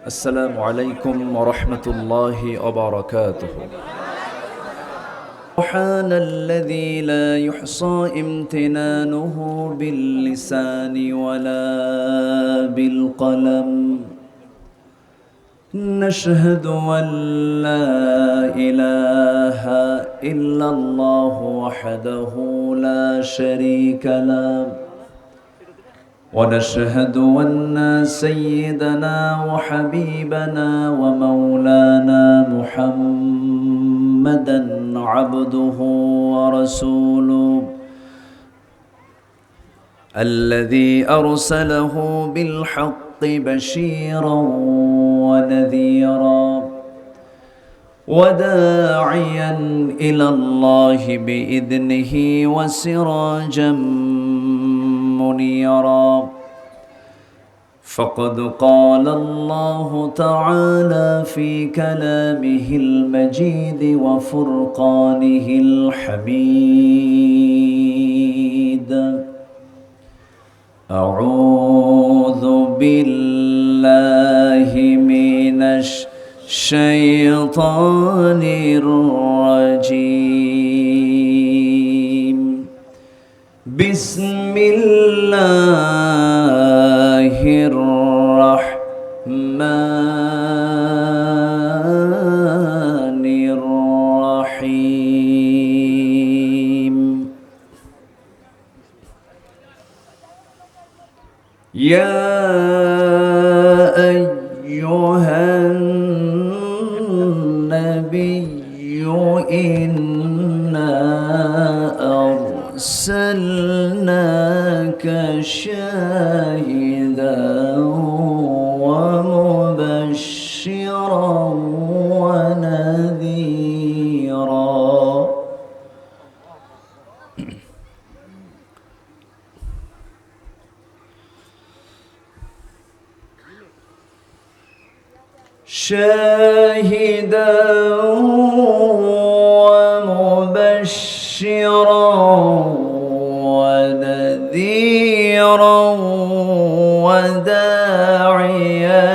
السلام عليكم ورحمة الله وبركاته. سبحان الذي لا يحصى امتنانه باللسان ولا بالقلم. نشهد أن لا إله إلا الله وحده لا شريك له، ونشهد أن سيدنا وحبيبنا ومولانا محمدًا عبده ورسوله الذي أرسله بالحق بشيرا ونذيرا وداعيا إلى الله بإذنه وسراجا منيرا. فقد قال الله تعالى في كلامه المجيد وفرقانه الحميد: أعوذ بالله من الشيطان الرجيم. بسم الله الرحمن الرحيم. يا أيها النبي إنا أرسلناك شاهدا ومبشرا ونذيرا. شاهدا ومبشرا ونذيرا وداعيا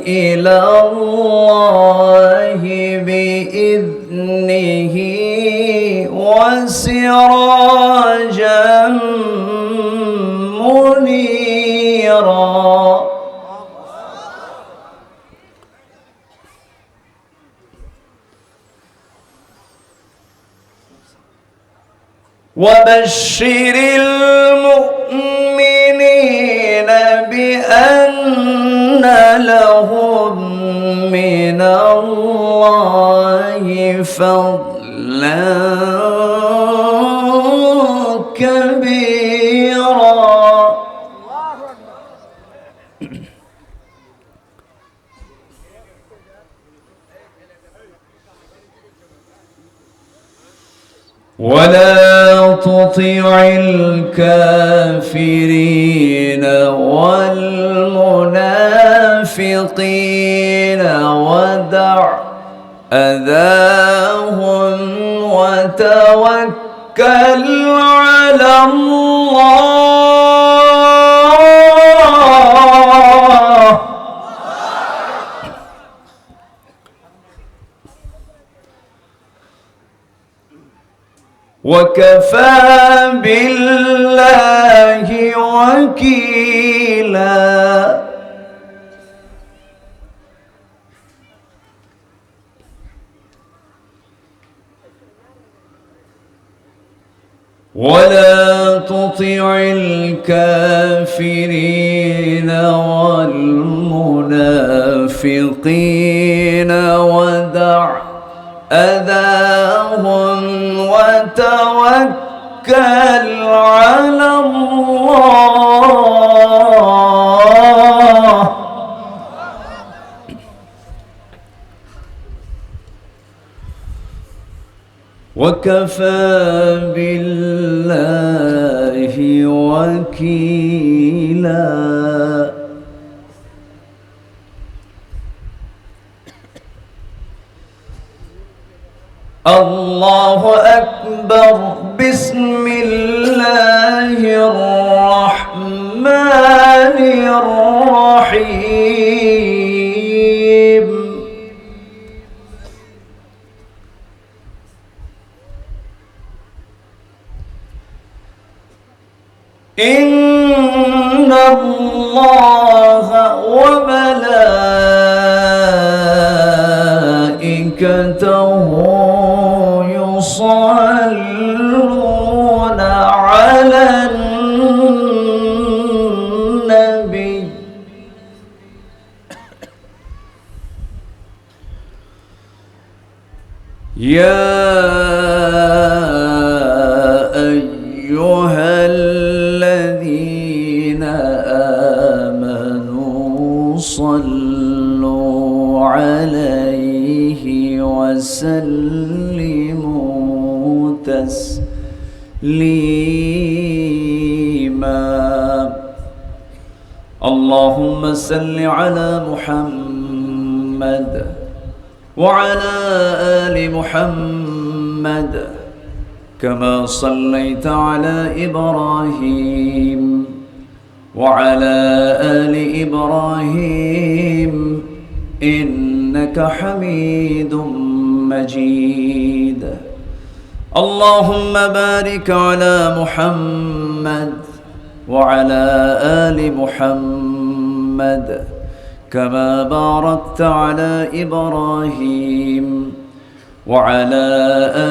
إلى الله بإذنه وسراجا منيرا. وبشر المؤمنين بأن لهم من الله فضلا كبيرا. ولا تطع الكافرين والمنافقين ودع أذاهم وتوكل على الله وكفى بالله وكيلا. ولا تطع الكافرين والمنافقين ودع أذاهم وتوكل على الله وكفى بالله وكيلا. الله أكبر بسم الله الرحمن الرحيم إن الله وملائكته يصلون على النبي يا أيها الذين آمنوا صلوا عليه وسلموا تسليما اللهم صل على محمد وعلى آل محمد كما صليت على إبراهيم وعلى آل إبراهيم إنك حميد مجيد اللهم بارك على محمد وعلى آل محمد كما باركت على إبراهيم وعلى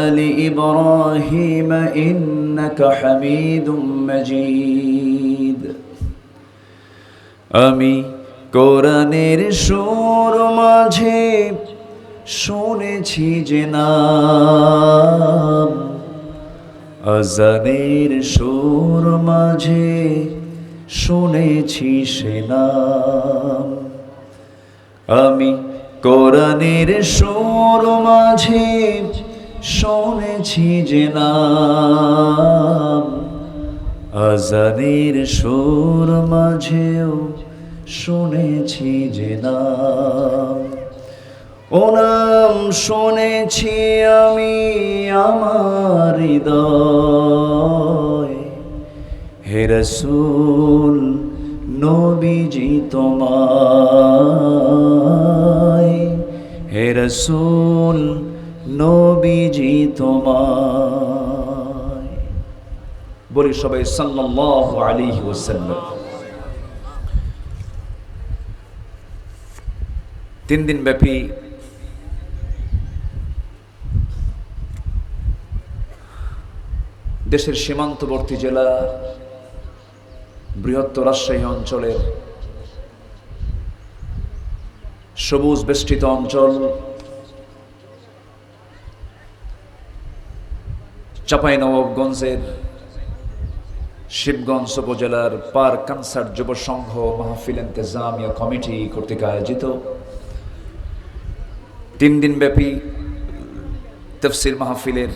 آل إبراهيم إنك حميد مجيد আমি কোরআনের সুর মাঝে শুনেছি যে নাম আজানের সুর মাঝে শুনেছি সে নাম আমি কোরআনের সুর মাঝে শুনেছি যে নাম আজানের সুর মাঝেও শুনেছি যে নাম ও নাম শুনেছি আমি আমার হৃদয় হে রাসূল নবীজি তোমায় হে রাসূল নবীজি তোমায় বলি সবাই সাল্লাল্লাহু আলাইহি ওয়াসাল্লাম 3 দিন ব্যাপী দেশের সীমান্তবর্তী জেলা বৃহত্তর রাজশাহী অঞ্চলের সবুজ বেষ্টিত অঞ্চল চাঁপাইনবাবগঞ্জের শিবগঞ্জ উপজেলার পার কানসার যুব সংঘ মাহফিল ইন্তেজামিয়া কমিটি কর্তৃক আয়োজিত 3 দিন ব্যাপী তাফসীর মাহফিলের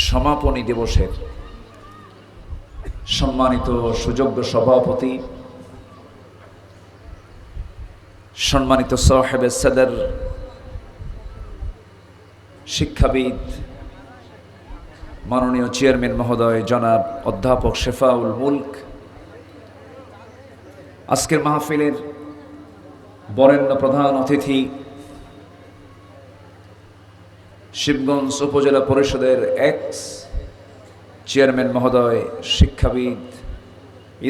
সমাপনী দিবসের সম্মানিত সুযোগ্য সভাপতি সম্মানিত সাহেবে সদর শিক্ষাবিদ মাননীয় চেয়ারম্যান মহোদয় জনাব অধ্যাপক শেফাউল মুলক আজকের মাহফিলের বরেণ্য প্রধান অতিথি শিবগঞ্জ উপজেলা পরিষদের এক্স চেয়ারম্যান মহোদয় শিক্ষাবিদ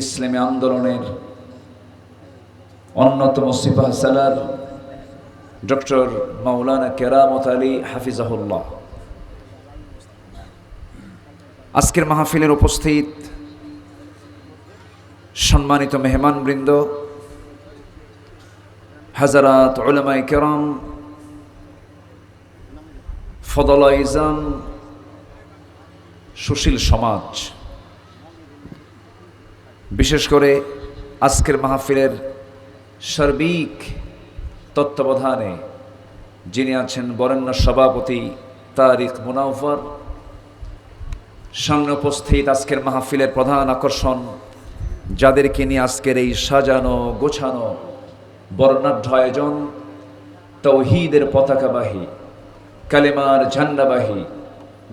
ইসলামী আন্দোলনের অন্যতম সিপাহ সালার ডক্টর মাওলানা কেরামত আলী হাফিজাহুল্লাহ আজকের মাহফিলের উপস্থিত সম্মানিত মেহমানবৃন্দ হাজারাত উলামায়ে কেরাম ফদলা ইজাম সুশীল সমাজ বিশেষ করে আজকের মাহফিলের সার্বিক তত্ত্বাবধানে যিনি আছেন বরেণ্য সভাপতি তারিক মুনাওয়ার সামনে উপস্থিত আজকের মাহফিলের প্রধান আকর্ষণ যাদেরকে নিয়ে আজকের এই সাজানো গোছানো বর্ণাঢ্য আয়োজন তাওহীদের পতাকাবাহী কালেমার ঝান্ডাবাহী,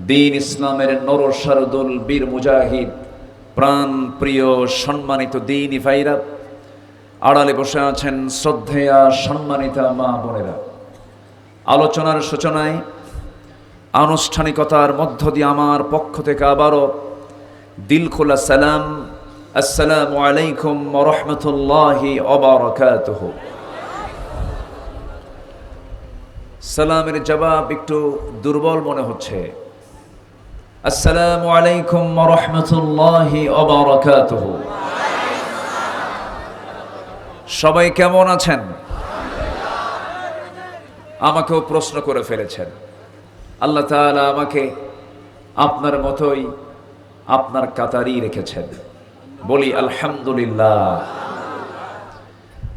দ্বীন ইসলামের নরসারদুল বীর মুজাহিদ, প্রাণ প্রিয় সম্মানিত দ্বীনী ভাইরা, আড়ালে বসে আছেন শ্রদ্ধেয়া সম্মানিতা মা বোনেরা, আলোচনার সূচনায় আনুষ্ঠানিকতার মধ্য দিয়ে আমার পক্ষ থেকে আবারও দিল খোলা সালাম, আসসালামু আলাইকুম ওয়া রাহমাতুল্লাহি ওয়া বারাকাতুহু। সালামের জবাব একটু দুর্বল মনে হচ্ছে। আসসালামু আলাইকুম ওয়া রাহমাতুল্লাহি ওয়া বারাকাতুহু। সবাই কেমন আছেন? আমাকেও প্রশ্ন করে ফেলেছেন। আল্লাহ তাআলা আমাকে আপনার মতোই আপনার কাতারই রেখেছেন, বলি আলহামদুলিল্লাহ।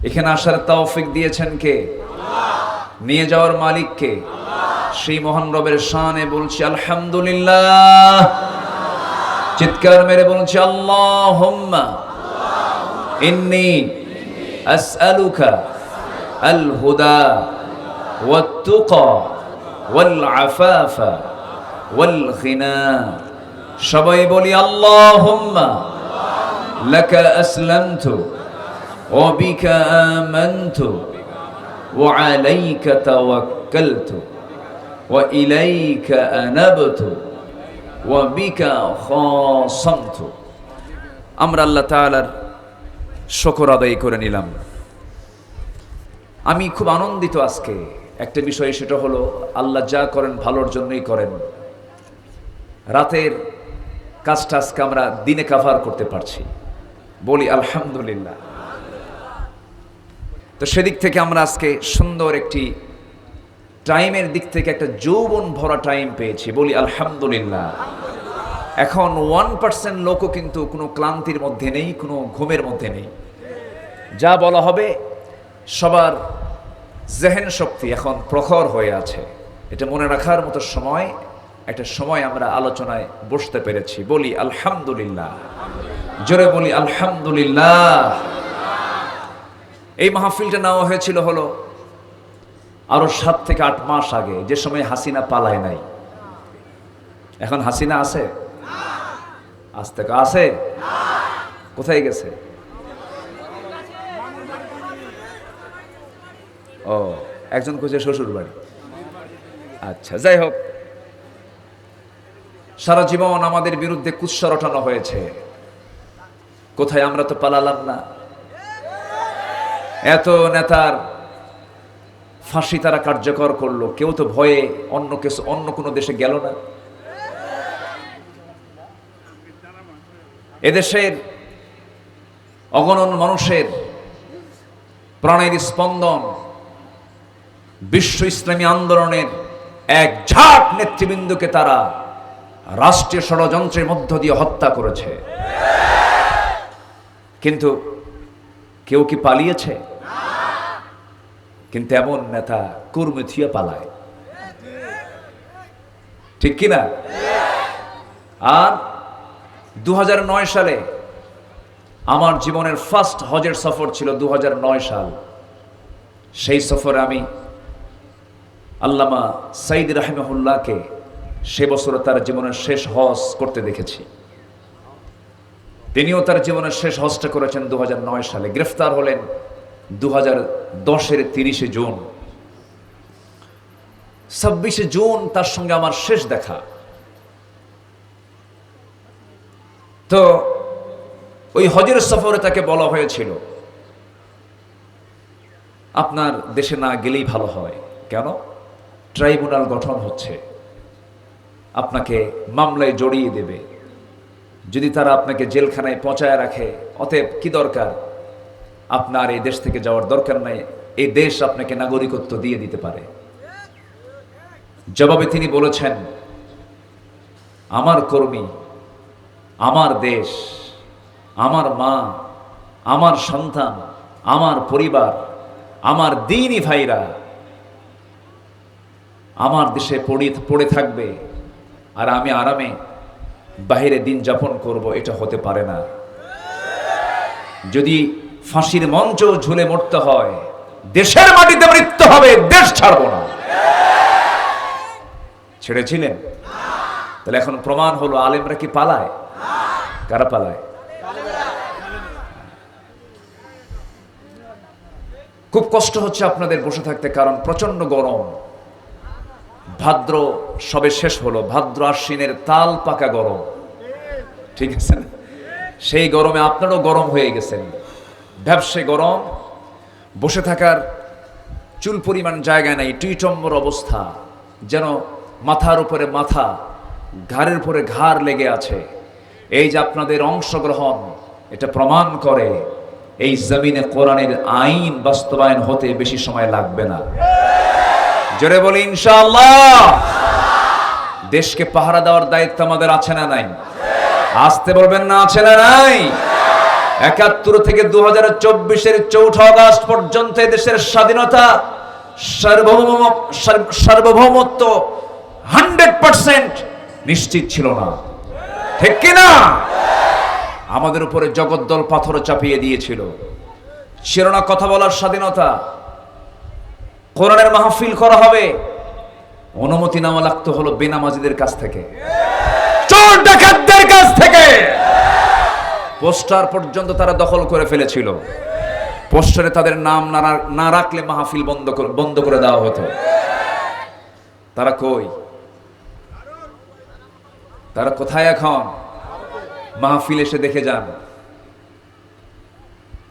এখানে আসার তৌফিক দিয়েছেন কে? নিয়ে যাওয়ার মালিক কে? সেই মহান রবের শানে বলছি আলহামদুলিল্লাহ। চিৎকার মেরে বলছি আল্লাহুম্মা ইন্নী আসআলুকা আল হুদা ওয়াত তুকা ওয়াল আফাফা ওয়াল গিনা। সবাই বলি আল্লাহুম্মা লাকা আসলামতু ওয়া বিকা আমানতু ওয়া আলাইকা তাওয়াক্কালতু ওয়া ইলাইকা আনাবতু ওয়া বিকা খাসামতু। আমরা আল্লাহ তাআলার শুকর আদায় করে নিলাম। আমি খুব আনন্দিত আজকে একটা বিষয়, সেটা হলো আল্লাহ যা করেন ভালোর জন্যই করেন। রাতের কাজটা আজকে আমরা দিনে কাভার করতে পারছি, বলি আলহামদুলিল্লাহ। তো সেদিক থেকে আমরা আজকে সুন্দর একটি টাইমের দিক থেকে একটা যৌবন ভরা টাইম পেয়েছি, বলি আলহামদুলিল্লাহ। এখন 1% লোকও কিন্তু কোনো ক্লান্তির মধ্যে নেই, কোনো ঘুমের মধ্যে নেই। যা বলা হবে সবার জেহেন শক্তি এখন প্রখর হয়ে আছে। এটা মনে রাখার মতো সময়, একটা সময় আমরা আলোচনায় বসতে পেরেছি, বলি আলহামদুলিল্লাহ। জোরে বলি আলহামদুলিল্লাহ। এই মাহফিলটা নেওয়া হয়েছিল হলো আরো 7 থেকে 8 মাস আগে, যে সময় হাসিনা পালায় নাই। এখন হাসিনা আছে? আজ থেকে আছে? কোথায় গেছে? ও, একজন খুঁজে শ্বশুর বাড়ি। আচ্ছা, যাই হোক, সারা জীবন আমাদের বিরুদ্ধে কুৎসা রটানো হয়েছে। কোথায়? আমরা তো পালালাম না। এত নেতার ফাঁসি তারা কার্যকর করলো, কেউ তো ভয়ে অন্য কোনো দেশে গেল না। এদেশের অগণন মানুষের প্রাণের স্পন্দন, বিশ্ব ইসলামী আন্দোলনের এক ঝাঁক নেতৃবৃন্দকে তারা রাষ্ট্রীয় ষড়যন্ত্রের মধ্য দিয়ে হত্যা করেছে। কিন্তু কেউ কি পালিয়েছে? কিন্তু এমন নেতা কুর্মিথিয়া পালায়, ঠিক কিনা? আর 2009 সালে আমার জীবনের ফার্স্ট হজের সফর ছিল 2009 সাল। সেই সফরে আমি আল্লামা সাইদ রাহিমাহুল্লাহকে সে বছর তার জীবনের শেষ হজ করতে দেখেছি। তিনিও তার জীবনের শেষ হজটা করেছেন 2009 সালে। গ্রেফতার হলেন 2010-এর 30শে জুন। 26শে জুন তার সঙ্গে আমার শেষ দেখা। তো ওই হজের সফরে তাকে বলা হয়েছিল, আপনার দেশে না গেলেই ভালো হয়। কেন? ট্রাইব্যুনাল গঠন হচ্ছে, আপনাকে মামলায় জড়িয়ে দেবে। যদি তারা আপনাকে জেলখানায় পৌঁছায় রাখে, অতএব কি দরকার, আপনার এই দেশ থেকে যাওয়ার দরকার নাই, এই দেশ আপনাকে নাগরিকত্ব দিয়ে দিতে পারে। জবাবে তিনি বলেছেন, আমার কর্মী, আমার দেশ, আমার মা, আমার সন্তান, আমার পরিবার, আমার দ্বীনী ভাইরা আমার দেশে পড়ে থাকবে, আর আমি আরামে বাহিরে দিন যাপন করব, এটা হতে পারে না। যদি ফাঁসির মঞ্চ ঝুলে মরতে হয়, দেশের মাটিতে মৃত্যু হবে, দেশ ছাড়বো না। ছেড়েছিলেন? তাহলে এখন প্রমাণ হলো আলেমরা কি পালায়? কারা পালায়? খুব কষ্ট হচ্ছে আপনাদের বসে থাকতে, কারণ প্রচন্ড গরম। ভাদ্র সবে শেষ হলো, ভাদ্র আশ্বিনের তাল পাকা গরম, ঠিক আছে না? সেই গরমে আপনারও গরম হয়ে গেছেন, ব্যবসা গরম, বসে থাকার চুল পরিমাণ জায়গা নাই, টুইটম্বর অবস্থা, যেন মাথার উপরে মাথা, ঘাড়ের উপরে ঘাড় লেগে আছে। এই যে আপনাদের অংশগ্রহণ, এটা প্রমাণ করে এই জমিনে কোরআনের আইন বাস্তবায়ন হতে বেশি সময় লাগবে না। জোরে বলি ইনশাআল্লাহ। দেশকে পাহারা দেওয়ার দায়িত্ব আমাদের আছে না নাই? আসতে বলবেন না, আছে না নাই? ৭১ থেকে ২০২৪-এর ৪ আগস্ট পর্যন্ত দেশের স্বাধীনতা, সার্বভৌমত্ব 100% নিশ্চিত ছিল না, ঠিক কিনা? আমাদের উপরে জগদ্দল পাথর চাপিয়ে দিয়েছিল। ছিল না কথা বলার স্বাধীনতা। কোরআনের মাহফিল করা হবে, অনুমতি নেওয়া লাগতো হলো বেনামাজিদের কাছ থেকে, চোর ডাকাতদের কাছ থেকে। পোস্টার পর্যন্ত তারা দখল করে ফেলেছিল। পোস্টারে তাদের নাম না রাখলে মাহফিল বন্ধ করে দেওয়া হতো। তারা কই? তারা কোথায় এখন? মাহফিল এসে দেখে যান।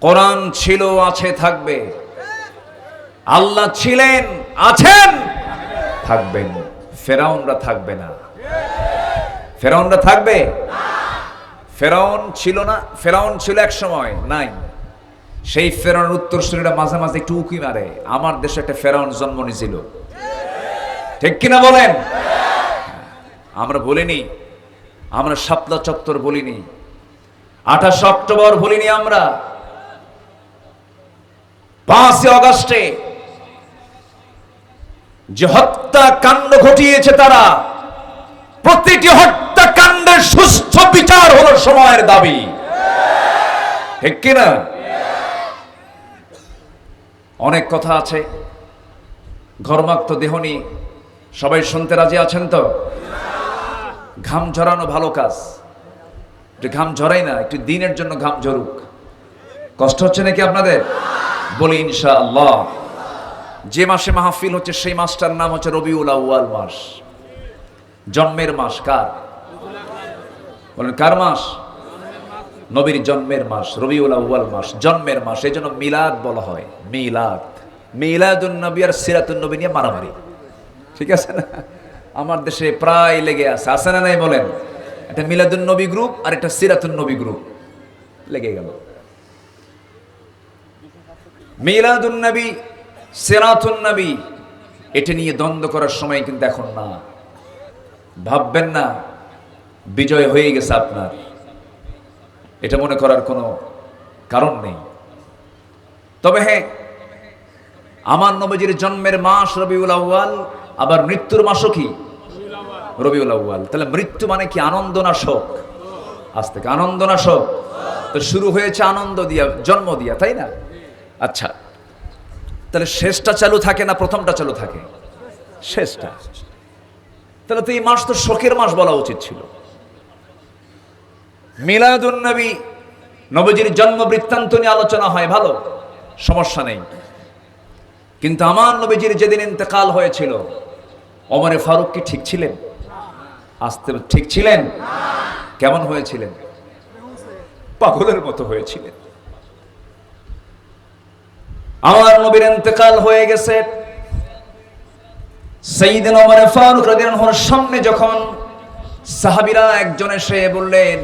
কোরআন ছিল, আছে, থাকবে। আল্লাহ ছিলেন, আছেন, থাকবেন। ফেরাউনরা থাকবে না। ফেরাউনরা থাকবে? ফেরাউন ছিল না? ফেরাউন ছিল এক সময়, নাই। সেই ফেরাউনের উত্তরসূরিরা মাঝে মাঝে একটু উকি মারে। আমার দেশে একটা ফেরাউন জন্ম নিয়েছিল, ঠিক কিনা বলেন? আমরা বলিনি, আমরা শাপলা চত্বর বলিনি, ২৮ অক্টোবর বলিনি, আমরা ৫ আগস্টে যে হত্যাকাণ্ড ঘটিয়েছে তারা, প্রতিটি হত্যাকাণ্ডের সুষ্ঠু বিচার হলো সময়ের দাবি, ঠিক কিনা? অনেক কথা আছে, ঘর্মাক্ত দেহ নিয়ে। সবাই শুনতে রাজি আছেন তো? ঘাম ঝরানো ভালো কাজ, একটু ঘাম ঝরাই না, একটু দিনের জন্য ঘাম ঝরুক। কষ্ট হচ্ছে নাকি আপনাদের? বলি ইনশাআল্লাহ। যে মাসে মাহফিল হচ্ছে সেই মাসটার নাম হচ্ছে রবিউল আউয়াল মাস, জন্মের মাস। কার বলেন? কার মাস? নবীর জন্মের মাস, রবিউল আউয়াল মাস, জন্মের মাস। এই জন্য মিলাদ বলা হয়। মিলাদ, মিলাদুন নবী আর সিরাতুন নবী নিয়ে মারামারি, ঠিক আছে না? আমার দেশে প্রায় লেগে আছে, আছে না নাই বলেন? একটা মিলাদুন নবী গ্রুপ আর একটা সিরাতুন নবী গ্রুপ লেগে গেল। মিলাদুন নবী, সিরাতুন নবী, এটা নিয়ে দ্বন্দ্ব করার সময় কিন্তু এখন না। ভাববেন না বিজয় হয়ে গেছে আপনার, এটা মনে করার কোনো কারণ নেই। তবে হ্যাঁ, আমার নবীজির জন্মের মাস রবিউল আউয়াল, আবার মৃত্যুর মাসও কি রবিউল আউয়াল। তাহলে মৃত্যু মানে কি? আনন্দ না শোক? আজ থেকে আনন্দ না শোক? তো শুরু হয়েছে আনন্দ দিয়া, জন্ম দিয়া, তাই না? আচ্ছা, তাহলে শেষটা চালু থাকে না প্রথমটা চালু থাকে? শেষটা। তাহলে তো এই মাস তো শোকের মাস বলা উচিত ছিল। মিলাদুন নবী, নবীজির জন্ম বৃত্তান্ত নিয়ে আলোচনা হয়, ভালো, সমস্যা নেই। কিন্তু আমার নবীজির যেদিন ইন্তেকাল হয়েছিল, ওমরে ফারুক কি ঠিক ছিলেন? আসতে ঠিক ছিলেন? কেমন হয়েছিলেন? পাগলের মতো হয়েছিলেন। আমার নবীর ইন্তেকাল হয়ে গেছে। সাইয়েদনা ওমর ফারুক রাদিয়াল্লাহু আনহুর সামনে যখন সাহাবীরা একজন এসে বললেন,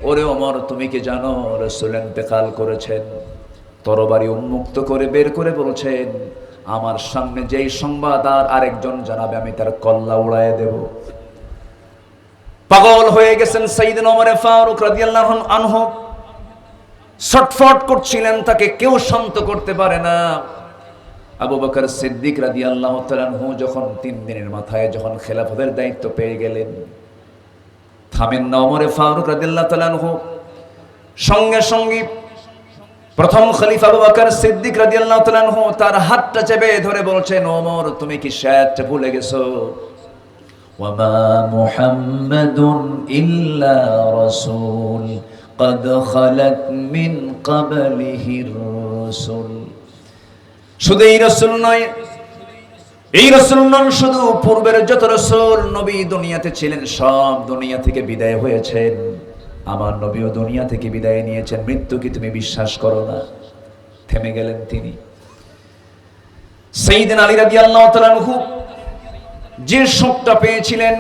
ওরে ওমর, তুমি কি জানো রাসূল ইন্তেকাল করেছেন? তরবারি উন্মুক্ত করে বের করে বলছেন, আমার সামনে যেই সংবাদ আর আরেকজন জানাবে আমি তার কল্লা উড়াইয়া দেব। পাগল হয়ে গেছেন সাইয়েদনা ওমর ফারুক রাদিয়াল্লাহু আনহু, ছটফট করছিলেন, তাকে কেউ শান্ত করতে পারে না। আবু বকর সিদ্দিক রাদিয়াল্লাহু তাআলা আনহু যখন 3 দিনের মাথায় যখন খেলাফতের দায়িত্ব পেয়ে গেলেন, থামেন না ওমর ফারুক রাদিয়াল্লাহু তাআলা আনহু। সঙ্গে সঙ্গে প্রথম খলিফা আবু বকর সিদ্দিক রাদিয়াল্লাহু তাআলা আনহু তার হাতটা চেপে ধরে বলছেন, ওমর, তুমি কি শেষটা ভুলে গেছো? ওয়ামা মুহাম্মাদুন ইল্লা রাসূল قد خلت من قبله الرسل শুধু এই রাসূল নয়, এই রাসূল নন শুধু, পূর্বের যত রাসূল নবী দুনিয়াতে ছিলেন সব দুনিয়া থেকে বিদায় হয়েছেন। আমার নবীও দুনিয়া থেকে বিদায় নিয়েছেন। মৃত্যু কি তুমি বিশ্বাস করো না? থেমে গেলেন তিনি। সাইয়েদনা আলী রাদিয়াল্লাহু তাআলা আনহু যে শোকটা পেয়েছিলেন,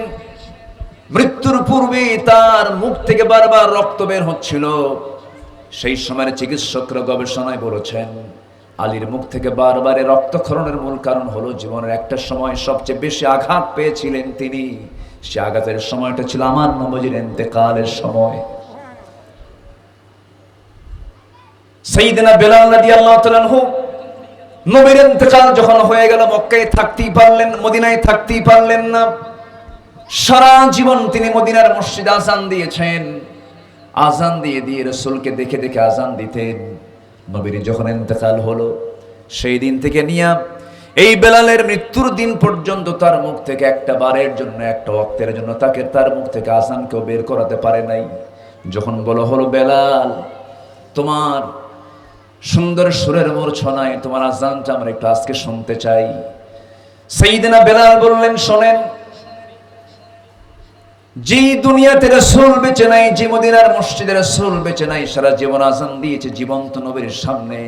মৃত্যুর পূর্বে তার মুখ থেকে বারবার রক্ত বের হচ্ছিল। সেই সময়ের চিকিৎসকরা গবেষণায় বলেছেন আলীর মুখ থেকে বারবার রক্তক্ষরণের মূল কারণ হলো জীবনের একটা সময় সবচেয়ে বেশি আঘাত পেয়েছিলেন তিনি। সে আঘাতের সময়টা ছিল আমার নবীর ইন্তেকালের সময়। সাইয়েদনা বেলাল রাদিয়াল্লাহু তাআলা আনহু নবীর ইন্তেকাল যখন হয়ে গেল, মক্কায় থাকতেই পারলেন, মদিনায় থাকতেই পারলেন না। সারা জীবন তিনি মদিনার মসজিদে আযান দিয়েছেন। আযান দিয়ে দিয়ে রাসূলকে দেখে দেখে আযান দিতেন। নবীর যখন ইন্তেকাল হলো, সেই দিন থেকে নিয়ে এই বেলালের মৃত্যুর দিন পর্যন্ত তার মুখ থেকে একটা বারের জন্য, একটা ওয়াক্তের জন্য তাকে তার মুখ থেকে আযান কেউ বের করাতে পারে নাই। যখন বলা হলো বেলাল, তোমার সুন্দর সুরের মূর্ছনায় তোমার আযানটা আমরা একটু আজকে শুনতে চাই, সাইয়েদনা বেলাল বললেন, শোনেন, যে দুনিয়াতে রাসূল বেঁচে নাই, যে মদিনার মসজিদে রাসূল বেঁচে নাই, সারা জীবন আযান দিয়েছে জীবন্ত নবীর সামনে,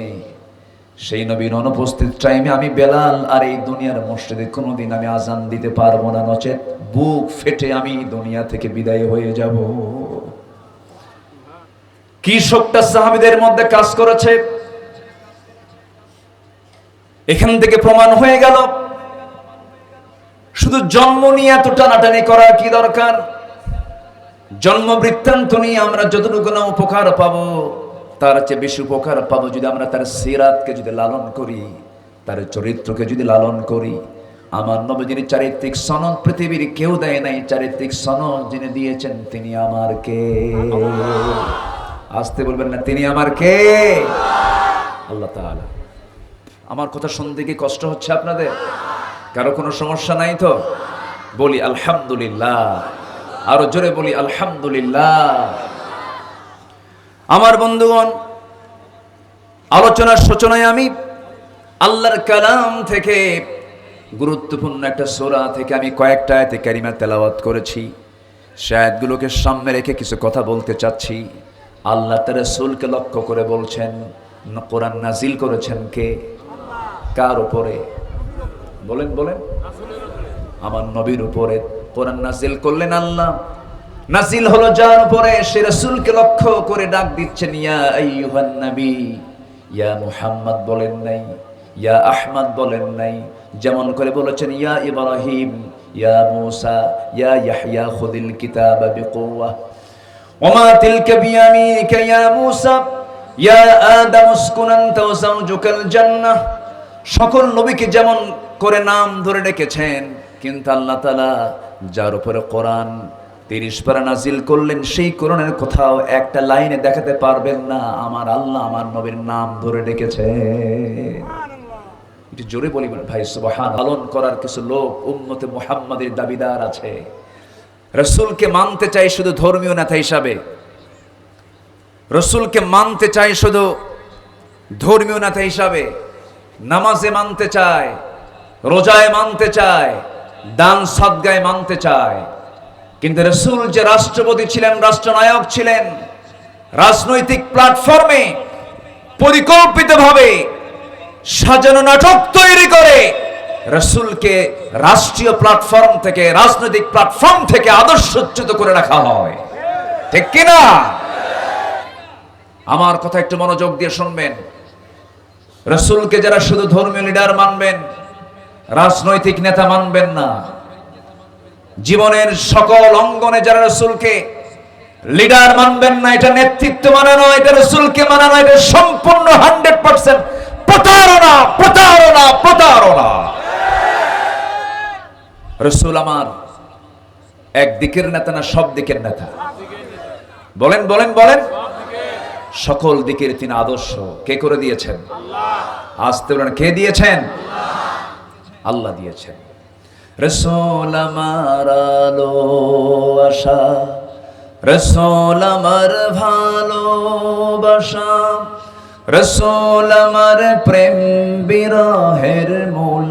সেই নবীর অনুপস্থিত টাইমে আমি বেলাল আর এই দুনিয়ার মসজিদে কোনোদিন আমি আযান দিতে পারবো না, নচেত বুক ফেটে আমি দুনিয়া থেকে বিদায় হয়ে যাব। কি শোকটা সাহাবীদের মধ্যে কাজ করেছে, এখান থেকে প্রমাণ হয়ে গেল শুধু জন্ম নিয়ে এত টানাটানি করার কি দরকার? জন্ম বৃত্তান্ত নিয়ে আমরা যতটুকু না উপকার পাবো, তার চেয়ে বেশি উপকার পাবো যদি আমরা তার সিরাতকে যদি লালন করি, তার চরিত্রকে যদি লালন করি। আমার নবীর চারিত্রিক সনদ পৃথিবীর কেউ দেয় নাই, চারিত্রিক সনদ যিনি দিয়েছেন তিনি আমার কে? আসতে বলবেন না, তিনি আমার কে? আল্লাহ তাআলা। আমার কথা শুনতে কি কষ্ট হচ্ছে আপনাদের? কারো কোনো সমস্যা নাই তো? বলি আলহামদুলিল্লাহ, আরো জোরে বলি আলহামদুলিল্লাহ। আমার বন্ধুগণ, আলোচনার সূচনায় আমি আল্লাহর কালাম থেকে গুরুত্বপূর্ণ একটা সূরা থেকে আমি কয়েকটা আয়াতে কারিমা তেলাওয়াত করেছি। সেই আয়াতগুলোকে সামনে রেখে কিছু কথা বলতে চাচ্ছি। আল্লাহ তার রাসূলকে লক্ষ্য করে বলছেন, কোরআন নাজিল করেছেন কে? কার উপরে? বলেন বলেন। আমার নবীর উপরে কোরআন নাজিল করলেন আল্লাহ। নাজিল হলো যার উপরে, সে রাসূলকে লক্ষ্য করে ডাক দিচ্ছেন, ইয়া আইয়ুহান নবী। ইয়া মুহাম্মদ বলেন নাই, ইয়া আহমদ বলেন নাই। যেমন করে বলেছেন ইয়া ইব্রাহিম, ইয়া মূসা, ইয়া ইয়াহইয়া খুযিল কিতাবা বিকুওয়া, ওমা তিলকা বিয়ামিনিকা ইয়া মূসা, ইয়া আদম উসকুন আনতা ওয়া যাওজুকাল জান্নাহ। সকল নবীকে যেমন করে নাম ধরে ডেকেছেন, কিন্তু আল্লাহ তাআলা যার উপরে কোরআন 30 পারা নাজিল করলেন, সেই কোরআনের কোথাও একটা লাইনে দেখাতে পারবেন না আমার আল্লাহ আমার নবীর নাম ধরে ডেকেছে। একটু জোরে বলি ভাই সুবহানাল্লাহ। পালন করার কিছু লোক উম্মতে মুহাম্মাদের দাবিদার আছে। রাসূলকে মানতে চাই শুধু ধর্মীয় নেতা হিসাবে, রাসূলকে মানতে চাই শুধু ধর্মীয় নেতা হিসাবে, নামাজে মানতে চায়, রোজায় মানতে চায়, দান সাদগায় মানতে চায়। কিন্তু রাসূল যে রাষ্ট্রপতি ছিলেন, রাষ্ট্রনায়ক ছিলেন, রাজনৈতিক প্ল্যাটফর্মে পরিকল্পিতভাবে সাজানো নাটক তৈরি করে রাসূলকে রাষ্ট্রীয় প্ল্যাটফর্ম থেকে, রাজনৈতিক প্ল্যাটফর্ম থেকে আদর্শচ্যুত করে রাখা হয়, ঠিক কিনা? আমার কথা একটু মনোযোগ দিয়ে শুনবেন। রাসূলকে যারা শুধু ধর্মীয় লিডার মানবেন, রাজনৈতিক নেতা মানবেন না, জীবনের সকল অঙ্গনে যারা রাসূলকে লিডার মানবেন না, এটা নেতৃত্ব মানা নয়, এটা রাসূলকে মানা নয়, এটা সম্পূর্ণ 100% প্রতারণা, প্রতারণা, প্রতারণা। রাসূল আমার একদিকের নেতা না, সব দিকের নেতা। বলেন বলেন বলেন। সকল দিকের তিনি আদর্শ। কে করে দিয়েছেন? আল্লাহ। আসতে বলেন, কে দিয়েছেন? আল্লাহ দিয়েছেন। রসুল আমার আলো আশা, রসুল আমার ভালোবাসা, রসুল আমার প্রেম বিরহের মূল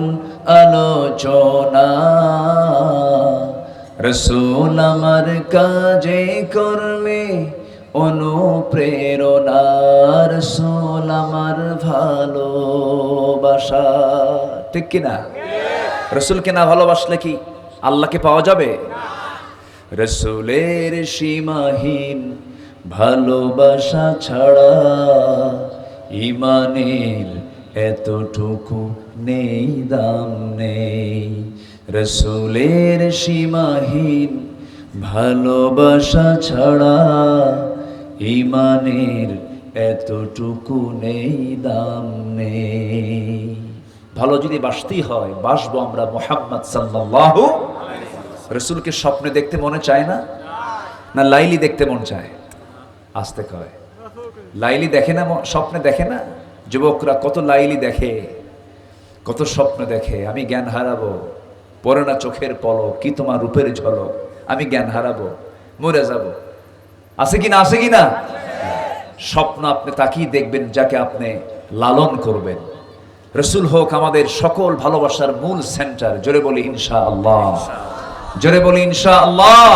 আলোচনা, রসুল আমার কাজে কর্মে অনুপ্রেরণা, রসুল আমার ভালোবাসা। ঠিক কিনা? রসুলকে না ভালোবাসলে কি আল্লাহকে পাওয়া যাবে? রসুলের সীমাহীন ভালোবাসা ছাড়া ইমানের এতটুকু নেই, দাম নেই। রসুলের সীমাহীন ভালোবাসা ছাড়া ইমানের এতটুকু নেই, দাম নেই। ভালো যদি বাসতেই হয়, বাসবো আমরা মুহাম্মদ সাল্লাল্লাহু। রসুলকে স্বপ্নে দেখতে মনে চায় না? না লাইলি দেখতে মন চায়? আসতে কয় লাইলি দেখে না, স্বপ্নে দেখে না? যুবকরা কত লাইলি দেখে, কত স্বপ্ন দেখে। আমি জ্ঞান হারাবো, পড়ে না চোখের পলক, কি তোমার রূপের ঝলক, আমি জ্ঞান হারাবো, মরে যাব। আছে কি না? আছে কি না? স্বপ্ন আপনি তাকিয়ে দেখবেন যাকে আপনি লালন করবেন। রসুল হোক আমাদের সকল ভালোবাসার মূল সেন্টার। জোরে বলি ইনশাআল্লাহ, জোরে বলি ইনশাআল্লাহ।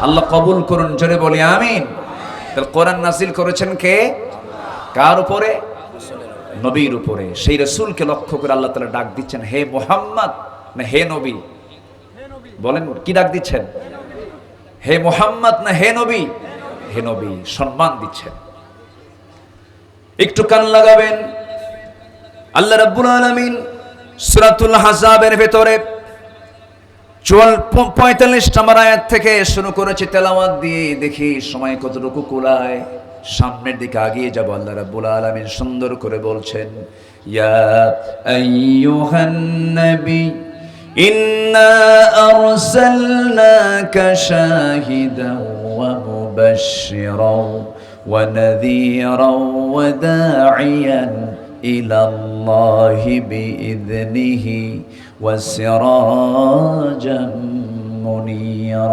আল্লাহ কবুল করুন, জোরে বলি আমিন। তাহলে কোরআন নাজিল করেছেন কে? কার উপরে? নবীর উপরে। সেই রসুলকে লক্ষ্য করে আল্লাহ তাআলা ডাক দিচ্ছেন হে মুহাম্মদ, না হে নবী? বলেন কি ডাক দিচ্ছেন? হে মুহাম্মদ না হে নবী? হে নবী, সম্মান দিচ্ছেন। একটু কান লাগাবেন। আল্লাহ রাব্বুল আলামিন সূরাতুল আহজাবের ভেতরে 45 নম্বর আয়াত থেকে শুরু করেছে তেলাওয়াত দিয়ে। দেখি সময় কতটুকু কুলায়, সামনের দিকে আগিয়ে যাব। আল্লাহ রাব্বুল আলামিন সুন্দর করে বলছেন, ইয়া আইয়ুহান নবী ইন্না আরসালনাকা শাহিদান ওয়া মুবাশশিরান ওয়া নাযীরান ওয়া দাঈয়ান ইলাল্লাহি বিইذনিহি ওয়া সিরাজাম মুনীরা।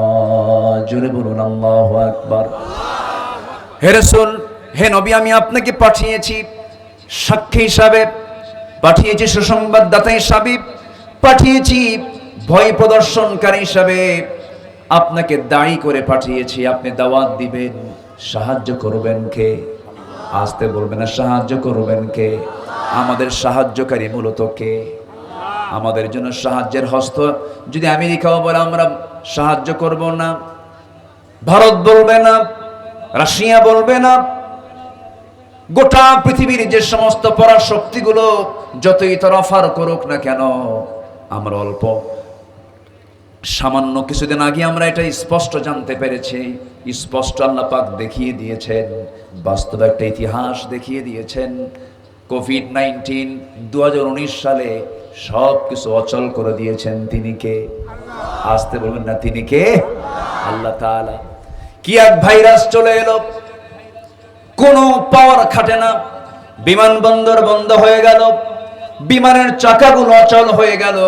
জোরে বলুন আল্লাহু আকবার। হে রাসূল, হে নবী, আমি আপনাকে পাঠিয়েছি সাক্ষী হিসাবে, পাঠিয়েছি সুসংবাদদাতা হিসাবে, পাঠিয়েছি ভয় প্রদর্শনকারী হিসাবে, আপনাকে দায়ী করে পাঠিয়েছি। আপনি দাওয়াত দিবেন, সাহায্য করবেন কে? আসতে বলবেন না, সাহায্য করবেন কে? আমাদের সাহায্যকারী মূলত কে? আমাদের জন্য সাহায্যের হস্ত যদি আমেরিকাও বলে আমরা সাহায্য করব না, ভারত বলবে না, রাশিয়া বলবে না, গোটা পৃথিবীর যে সমস্ত পরাশক্তিগুলো যতই তরফার করুক না কেন, আমরা অল্প সামান্য কিছুদিন আগে আমরা এটা স্পষ্ট জানতে পেরেছি। স্পষ্ট আল্লাহ পাক দেখিয়ে দিয়েছেন, বাস্তব একটা ইতিহাস দেখিয়ে দিয়েছেন। কোভিড-19 2019 সালে সব কিছু অচল করে দিয়েছেন। তিনি কে? আসতে বলবেন না, তিনি কে? আল্লাহ তাআলা। কি এক ভাইরাস চলে এলো, কোনো পাওয়ার খাটে না, বিমানবন্দর বন্ধ হয়ে গেল, বিমানের চাকাগুলো অচল হয়ে গেল,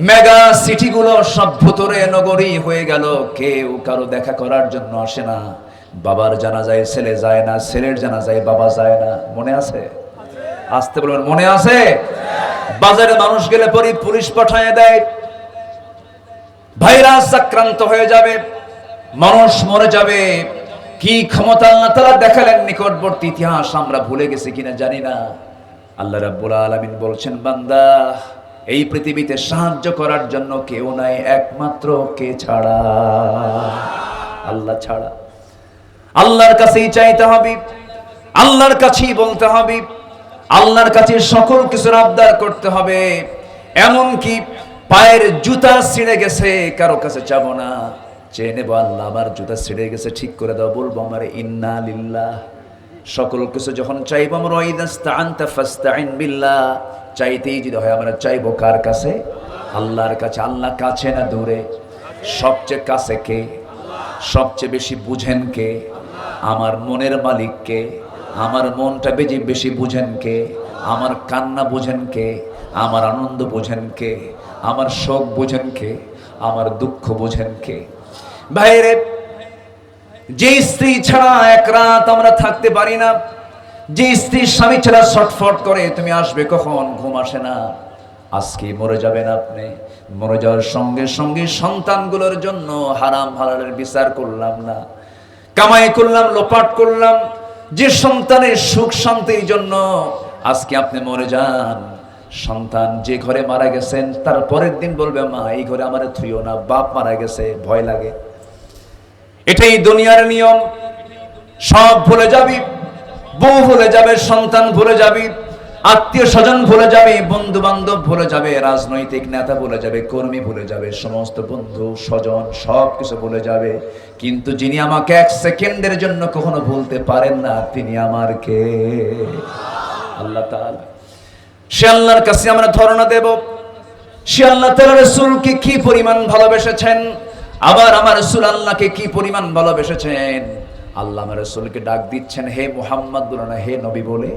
মেগা সিটিগুলো সব ভুতুরে নগরী হয়ে গেল। কেউ কারো দেখা করার জন্য আসে না। বাবার জানাজায় ছেলে যায় না, ছেলের জানাজায় বাবা যায় না। মনে আছে? আসতে বলবেন মনে আছে? বাজারে মানুষ গেলে পরে পুলিশ পাঠিয়ে দেয়। ভাইরাস আক্রান্ত হয়ে যাবে, মানুষ মরে যাবে। কি ক্ষমতা আল্লাহ তাআলা দেখালেন নিকটবর্তী ইতিহাস আমরা ভুলে গেছি কিনা জানি না। আল্লাহ রাব্বুল আলামিন বলছেন, বান্দা এই পৃথিবীতে সাহায্য করার জন্য কেউ নাই একমাত্র কে ছাড়া? আল্লাহ ছাড়া। আল্লাহর কাছেই চাইতে হবে, আল্লাহর কাছেই বলতে হবে, আল্লাহর কাছে সকল কিছুর আবদার করতে হবে। এমন কি পায়ের জুতা ছিঁড়ে গেছে, কারো কাছে চাবো না, চেয়ে নেবো আল্লাহ আমার জুতা ছিঁড়ে গেছে ঠিক করে দাও, বলবো আমার ইন্না লিল্লাহ। সকল কিছু যখন চাইবো আমরা ওয়াইদাস্তাআনতা ফাস্তাইন বিল্লাহ, চাইতেই যদি হয় আমরা চাইবো কার কাছে? আল্লাহর কাছে। আল্লাহ কাছে না দূরে? সবচেয়ে কাছে কে? সবচেয়ে বেশি বুঝেন কে? আমার মনের মালিক কে? আমার মনটা বেশি বুঝেন কে? আমার কান্না বুঝেন কে? আমার আনন্দ বোঝেন কে, আমার শোক বোঝেন কে, আমার দুঃখ বোঝেন কে? ভাইরে, যে স্ত্রী ছাড়া এক রাত আমরা থাকতে পারি না, যে স্ত্রী স্বামী ছাড়া ছটফট করে, তুমি আসবে কখন, ঘুম আসে না। আজকে মরে যাবেন আপনি, মরে যাওয়ার সঙ্গে সঙ্গে সন্তানগুলোর জন্য হারাম হালালের বিচার করলাম না, কামাই করলাম, লোপাট করলাম, যে সন্তানের সুখ শান্তির জন্য আজকে আপনি মরে যান। সন্তান যে ঘরে মারা গেছেন তার পরের দিন বলবে, মা এই ঘরে আমার থুইও না, বাপ মারা গেছে, ভয় লাগে। এটাই দুনিয়ার নিয়ম। সব ভুলে যাবি, বউ ভুলে যাবে, সন্তান ভুলে যাবি, আত্মীয় স্বজন ভুলে যাবে, বন্ধু বান্ধব ভুলে যাবে, রাজনৈতিক নেতা ভুলে যাবে, কর্মী ভুলে যাবে, সমস্ত বন্ধু স্বজন সব কিছু ভুলে যাবে। কিন্তু যিনি আমাকে এক সেকেন্ডের জন্য কখনো ভুলতে পারেন না, তিনি আমার কে? আল্লাহ তাআলা। সে আল্লাহর কাছে আমরা ধরনা দেব, সে আল্লাহ তাআলা রাসূলকে কি পরিমাণ ভালোবেসেছেন, আবার আমার রাসূল আল্লাহকে কি পরিমাণ ভালোবেসেছেন। আল্লাহ আমার রাসূলকে ডাক দিচ্ছেন হে মুহাম্মদ বলে না, হে নবী বলে।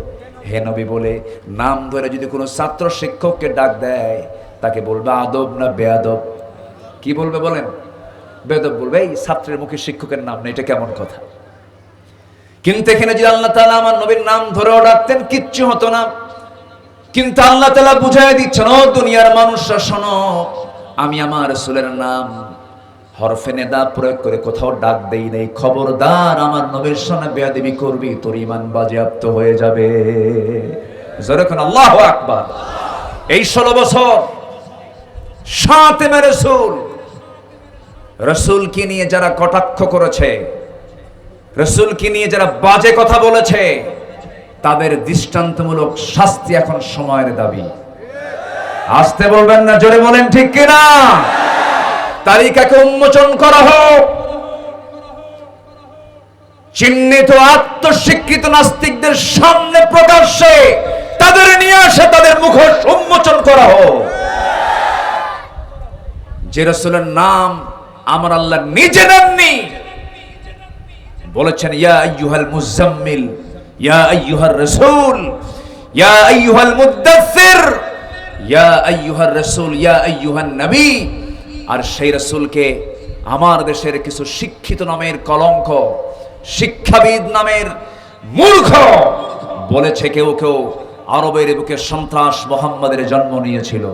হে নবী বলে নাম ধরে যদি কোনো ছাত্র শিক্ষককে ডাক দেয়, তাকে বলবে আদব না বেয়াদব? কি বলবে বলেন? বেয়াদব বলবে। এই ছাত্রের মুখে শিক্ষকের নাম নেই, এটা কেমন কথা? কিন্তু এখানে যদি আল্লাহ তাআলা আমার নবীর নাম ধরেও ডাকতেন, কিচ্ছু হতো না। কিন্তু আল্লাহ তাআলা বুঝাই দিচ্ছেন, ও দুনিয়ার মানুষরা শোনো, আমি আমার রাসূলের নাম হরফে নেদা প্রয়োগ করে কোথাও ডাক দেই নাই। খবরদার আমার নবীর সামনে বেয়াদবি করবি, তোর ঈমান বাজেয়াপ্ত হয়ে যাবে। জোরে কোন আল্লাহু আকবার। এই 16 বছর শাতিমে রাসূল, রাসূলকে নিয়ে যারা কটাক্ষ করেছে, রাসূলকে নিয়ে যারা বাজে কথা বলেছে, তাদের দৃষ্টান্তমূলক শাস্তি এখন সময়ের দাবি। আসতে বলবেন না, জোরে বলেন ঠিক কিনা? তালিকাকে উন্মোচন করা হোক, চিহ্নিত আত্মস্বীকৃত নাস্তিকদের সামনে প্রকাশ্যে তাদের নিয়ে আসে, তাদের মুখোশ উন্মোচন করা হোক। যে রাসূলের নাম আমার আল্লাহ নিজে নেননি, বলেছেন ইয়া আইয়ুহাল মুজাম্মিল, ইয়া আইয়ুহার রাসূল, ইয়া আইয়ুহাল মুদ্দাসসির, ইয়া আইয়ুহার রাসূল, ইয়া আইয়ুহান নবী। আর সেই রাসূলকে আমার দেশের কিছু শিক্ষিত নামের কলঙ্ক, শিক্ষাবিদ নামের মূর্খ বলেছে কেউ কেউ আরবের বুকে সন্ত্রাস মোহাম্মদের জন্ম নিয়েছিল।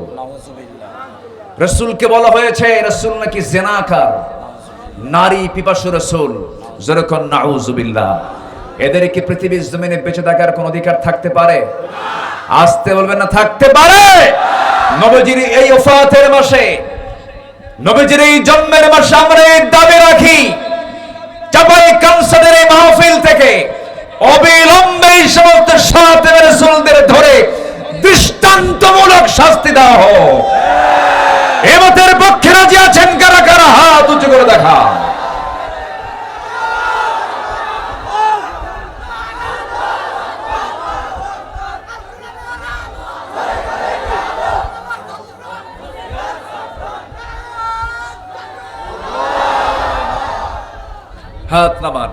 রাসূলকে বলা হয়েছে রাসূল নাকি জিনাকার, নারী পিপাসু রাসূল। যেরকম নাউযুবিল্লাহ। এদের কি পৃথিবীর জমিনে বেঁচে থাকার কোন অধিকার থাকতে পারে? আসতে বলবেন না, থাকতে পারে? নবীজির এই ওফাতের মাসে, নবীজির এই জন্মের মাসে আমরা এই দাবি রাখি, চাপাই কানসারের এই মাহফিল থেকে অবিলম্বে এই সমস্ত শাতিমে রাসূলদের ধরে দৃষ্টান্তমূলক শাস্তি দেওয়া হোক। এমতের পক্ষে রাজি আছেন কারা কারা? হাত উঁচু করে দেখা। হাত নামান।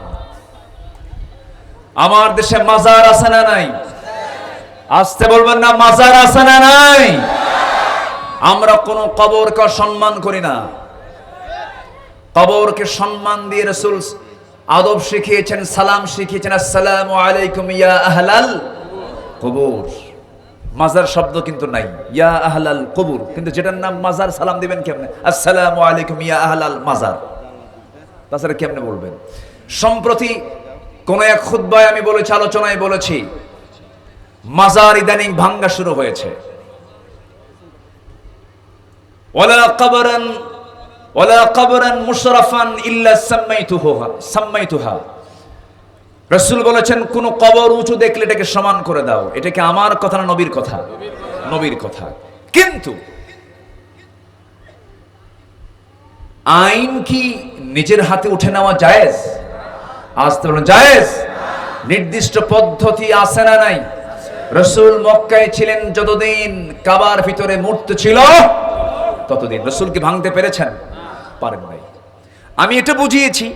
আমার দেশে মাজার আছে না নাই? আসতে বলবেন না, মাজার আছে না নাই? আমরা কোন কবরকে সম্মান করি না। কবরকে সম্মান দিয়ে রাসূল আদব শিখিয়েছেন, সালাম শিখিয়েছেন, আসসালামু আলাইকুম ইয়া আহলাল কবর। মাজার শব্দ কিন্তু নাই, ইয়া আহলাল কবর। কিন্তু যেটার নাম মাজার, সালাম দিবেন কেমনে? আসসালামু আলাইকুম ইয়া আহলাল মাজার। তাছাড়া কেমনে বলবেন? সম্প্রতি কোন এক খুতবায় আমি বলেছি, আলোচনায় বলেছি, মাজার ইদানিং ভাঙ্গা শুরু হয়েছে। ওয়ালা কবরান মুশরাফান ইল্লা সাম্মাইতুহা। রাসূল বলেছেন কোন কবর উঁচু দেখলে এটাকে সমান করে দাও। এটা কি আমার কথা না নবীর কথা? নবীর কথা। কিন্তু আইন কি নিজের হাতে উঠে নেওয়া জায়েজ? আসতে বলুন, জায়েজ। নির্দিষ্ট পদ্ধতি আছে না নাই? রাসূল মক্কায় ছিলেন যতদিন কাবার ভিতরে মূর্তি ছিল ততদিন। রাসূল কি ভাঙতে পেরেছেন? পারেন নাই। আমি এটা বুঝিয়েছি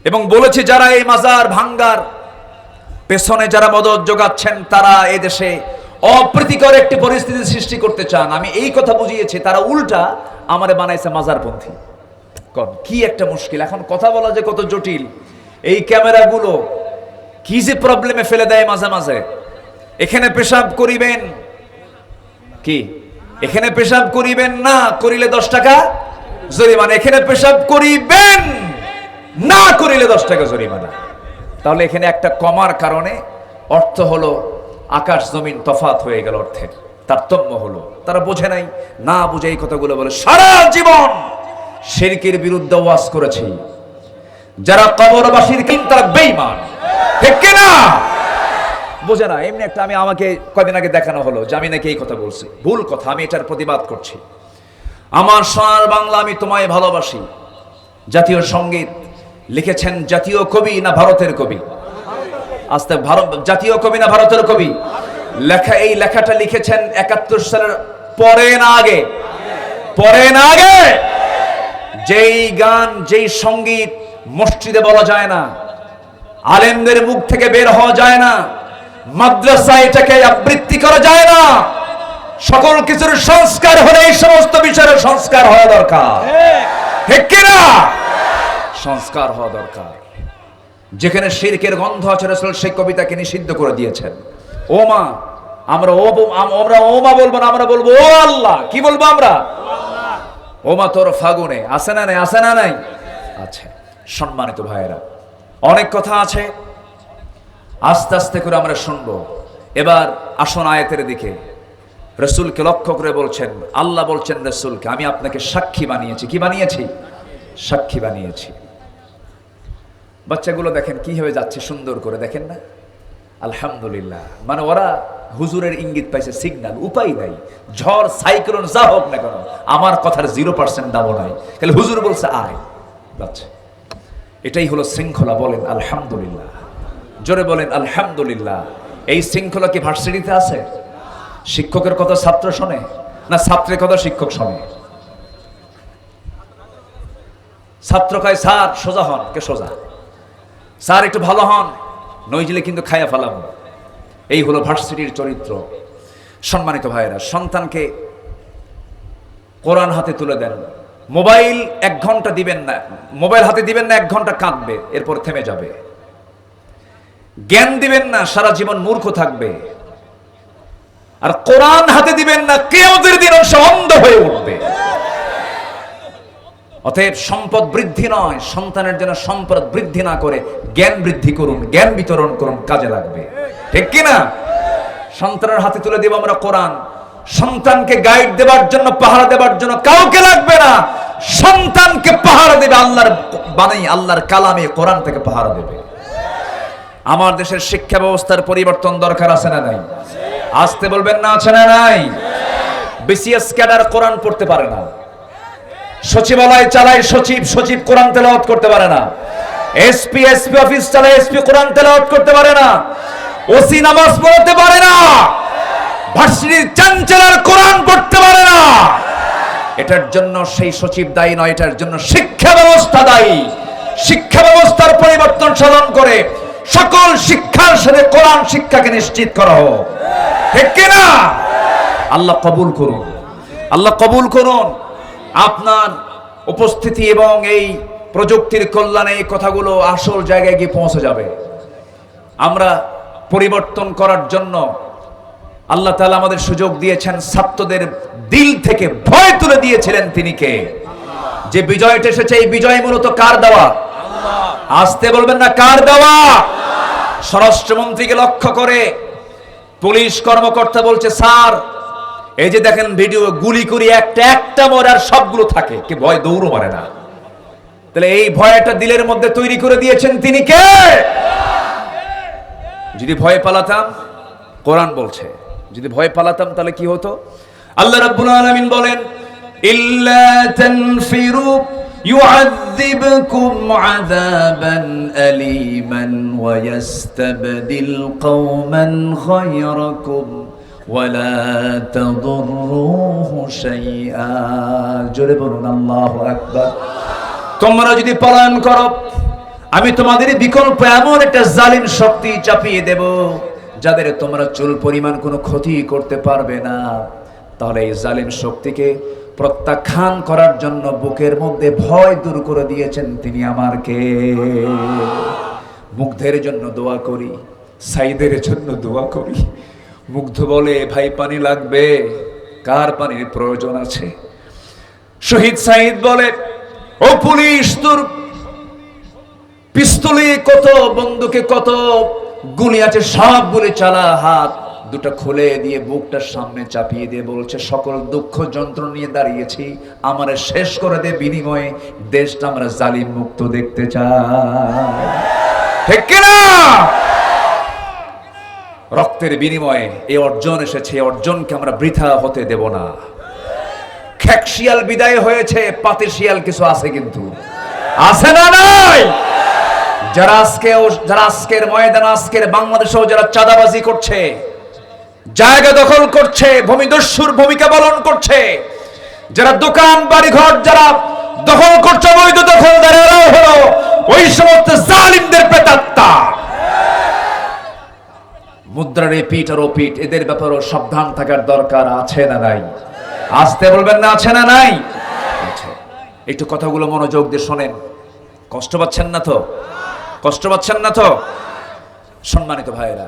এবং বলেছি, যারা এই মাজার ভাঙ্গার পেছনে যারা মদদ যোগাচ্ছেন, তারা এই দেশে অপ্রীতিকর একটি পরিস্থিতি সৃষ্টি করতে চান। আমি এই কথা বুঝিয়েছি, তারা উল্টা আমারে বানাইছে মাজারপন্থী। কি একটা মুশকিল! এখন কথা বলা যে কত জটিল। এই ক্যামেরাগুলো কি যে প্রবলেমে ফেলে দেয় মাঝে মাঝে। এখানে পেশাব করিবেন কি, এখানে পেশাব করিবেন না করিলে 10 টাকা জরিমানা, এখানে পেশাব করিবেন না করিলে 10 টাকা জরিমানা। তাহলে এখানে একটা কমার কারণে অর্থ হলো আকাশ জমিন তফাত হয়ে গেল, অর্থের তারতম্য হলো। তারা বোঝে নাই, না বুঝে এই কথাগুলো বলে। সারা জীবন শিরকের বিরুদ্ধে ওয়াজ করেছি। যারা কবরবাসীর কিন তারা বেঈমান, ঠিক কি না? বোঝে না। এমনি একটা আমাকে কদিন আগে দেখানো হলো যে আমি নাকি এই কথা বলছি, ভুল কথা। আমি এটার প্রতিবাদ করছি। আমার সোনার বাংলা আমি তোমায় ভালোবাসি জাতীয় সঙ্গীত লিখেছেন জাতীয় কবি না ভারতের কবি? আস্তে জাতীয় কবি না ভারতের কবি? এই লেখাটা লিখেছেন 71 সালের পরে না আগে? পরে না আগে? যেই গান যেই সঙ্গীত মসজিদে বলা যায় না, আলেমদের মুখ থেকে বের হওয়া যায় না, মাদ্রাসায় এটাকে আবৃত্তি করা যায় না, সকল কিছুর সংস্কার হলে এই সমস্ত বিষয়ের সংস্কার হওয়া দরকার, ঠিক কি না? সংস্কার হওয়া দরকার। যেখানে শিরকের গন্ধ আছে রাসূল সেই কবিতাকে নিষিদ্ধ করে দিয়েছেন। ও মা, আমরা ও মা বলবো না, আমরা বলবো ও আল্লাহ। কি বলবো আমরা? ও মা তোর ফাগুনে। আছে না নাই? আছে না নাই? আচ্ছা। সম্মানিত ভাইয়েরা, অনেক কথা আছে, আস্তে আস্তে করে আমরা শুনবো। এবার আসন আয়াতের দিকে। রাসূলকে লক্ষ্য করে বলছেন, আল্লাহ বলছেন রাসূলকে, আমি আপনাকে সাক্ষী বানিয়েছি। কি বানিয়েছি? সাক্ষী বানিয়েছি। বাচ্চাগুলো দেখেন কিভাবে যাচ্ছে সুন্দর করে, দেখেন না? আলহামদুলিল্লাহ। মানে ওরা হুজুরের ইঙ্গিত পাইছে, সিগন্যাল। উপায় নাই, ঝড় সাইক্লোন যা হোক না কেন আমার কথার 0% দাবো নাই। তাহলে হুজুর বলছে আয়, যাচ্ছে। এটাই হলো শৃঙ্খলা। বলেন আলহামদুলিল্লাহ, জোরে বলেন আলহামদুলিল্লাহ। এই শৃঙ্খলা কি ভার্সিটিতে আছে? শিক্ষকের কথা ছাত্র শোনে না ছাত্রের কথা শিক্ষক শোনে? ছাত্র কয় স্যার সোজা হন, কে সোজা? স্যার একটু ভালো হন, নইলে কিন্তু খায়া ফেলাম। এই হলো ভার্সিটির চরিত্র। সম্মানিত ভাইয়েরা, সন্তানকে কোরআন হাতে তুলে দেন। মোবাইল 1 ঘন্টা দিবেন না, মোবাইল হাতে দিবেন না, 1 ঘন্টা কাঁদবে, এরপর থেমে যাবে। জ্ঞান দিবেন না, সারা জীবন মূর্খ থাকবে। আর কোরআন হাতে দিবেন না, কিয়ামতের দিন সে অন্ধ হয়ে উঠবে। অতএব সম্পদ বৃদ্ধি নয়, সন্তানের জন্য সম্পদ বৃদ্ধি না করে জ্ঞান বৃদ্ধি করুন, জ্ঞান বিতরণ করুন, কাজে লাগবে, ঠিক কিনা? সন্তানের হাতে তুলে দেব আমরা কোরআন। সন্তানকে গাইড দেবার জন্য, পাহারা দেবার জন্য কাউকে লাগবে না। সন্তানকে পাহারা দেবে আল্লাহর বাণী, আল্লাহর কালামে, কোরআন থেকে পাহারা দেবে। আমার দেশের শিক্ষা ব্যবস্থার পরিবর্তন দরকার আছে না নাই? আসতে বলবেন না, আছে না নাই? বিসিএস ক্যাডার কোরআন পড়তে পারে না। সচিবালয় চালায় সচিব, সচিব কোরআন তেলাওয়াত করতে পারে না। এসপি অফিস চালায় এসপি কোরআন তেলাওয়াত করতে পারে না। ওসি নামাজ পড়তে পারে না। ভার্সিটির চ্যান্সেলর কোরআন পড়তে পারে না। এটার জন্য সেই সচিব দায়ী নয়, এটার জন্য শিক্ষা ব্যবস্থা দায়ী। শিক্ষা ব্যবস্থার পরিবর্তন সাধন করে সকল শিক্ষার সাথে কোরআন শিক্ষাকে নিশ্চিত করা হোক, ঠিক কিনা? আল্লাহ কবুল করুন, আল্লাহ কবুল করুন। আপনার উপস্থিতি এবং এই প্রযুক্তির কল্যাণে এই কথাগুলো আসল জায়গায় গিয়ে পৌঁছে যাবে। আমরা পরিবর্তন করার জন্য আল্লাহ তাআলা আমাদের সুযোগ দিয়েছেন। ছাত্রদের দিল থেকে ভয় তুলে দিয়েছিলেন তিনি কে? যে বিজয়টা এসেছে, এই বিজয় মূলত কার দেওয়া? আসতে বলবেন না, কার দেওয়া? স্বরাষ্ট্রমন্ত্রীকে লক্ষ্য করে পুলিশ কর্মকর্তা বলছে, স্যার এই যে দেখেন ভিডিও, গুলি করি একটা মরে আর সবগুলো থাকে, কে ভয় দৌড়ও মারে না। তাহলে এই ভয়টা দিলের মধ্যে তৈরি করে দিয়েছেন তিনি কে? যদি ভয় পালাতাম, কোরআন বলছে যদি ভয় পালাতাম তাহলে কি হতো? আল্লাহ রাব্বুল আলামিন বলেন, ইল্লা তানফিরু يعذبكم عذابا أليما ويستبدل قوما غيركم ولا تضروه شيئا। জোরে বলুন আল্লাহু আকবার। তোমরা যদি পলায়ন করো, আমি তোমাদের বিকল্প এমন একটা জালিম শক্তি চাপিয়ে দেব যাদের তোমরা চুল পরিমাণ কোনো ক্ষতি করতে পারবে না, তাহলে এই জালিম শক্তিকে প্রত্যাখ্যান করার জন্য বুকের মধ্যে ভয় দূর করে দিয়েছেন তিনি আমার কে। মুগ্ধের জন্য দোয়া করি, সাইদের জন্য দোয়া করি। মুগ্ধ বলে, ভাই পানি লাগবে, কার পানির প্রয়োজন আছে? শহীদ সাইদ বলে, ও পুলিশ, তোর পিস্তলে কত, বন্দুকে কত গুলি আছে, সব গুলি চালা। হাত দুটা খুলে দিয়ে বুকটার সামনে চাপিয়ে দিয়ে বলছে, সকল দুঃখ যন্ত্রণা নিয়ে দাঁড়িয়েছি, আমারে শেষ করে দে, বিনিময়ে দেশটা আমরা জালিম মুক্ত দেখতে চাই। ঠিক কিনা? রক্তের বিনিময়ে এই অর্জন এসেছে, এই অর্জনকে আমরা বৃথা হতে দেব না। খেক শিয়াল বিদায় হয়েছে, পাতি শিয়াল কিছু আছে, কিন্তু আছে না নাই? যারা আজকের ময়দান, আজকের বাংলাদেশেও যারা চাঁদাবাজি করছে, জায়গা দখল করছে, ভূমিদস্যুর ভূমিকা পালন করছে, যারা দোকান বাড়িঘর যারা দখল করছে, বৈধ দখলদারেরাও হলো ওই সমস্ত জালিমদের প্রেতাত্মা। মুদ্রার এই পিঠ আর ও পিঠ, এদের ব্যাপারেও সাবধান থাকার দরকার আছে না নাই? আসতে বলবেন না, আছে না নাই? একটু কথাগুলো মনোযোগ দিয়ে শোনেন। কষ্ট পাচ্ছেন না তো? কষ্ট পাচ্ছেন না তো? সম্মানিত ভাইয়েরা,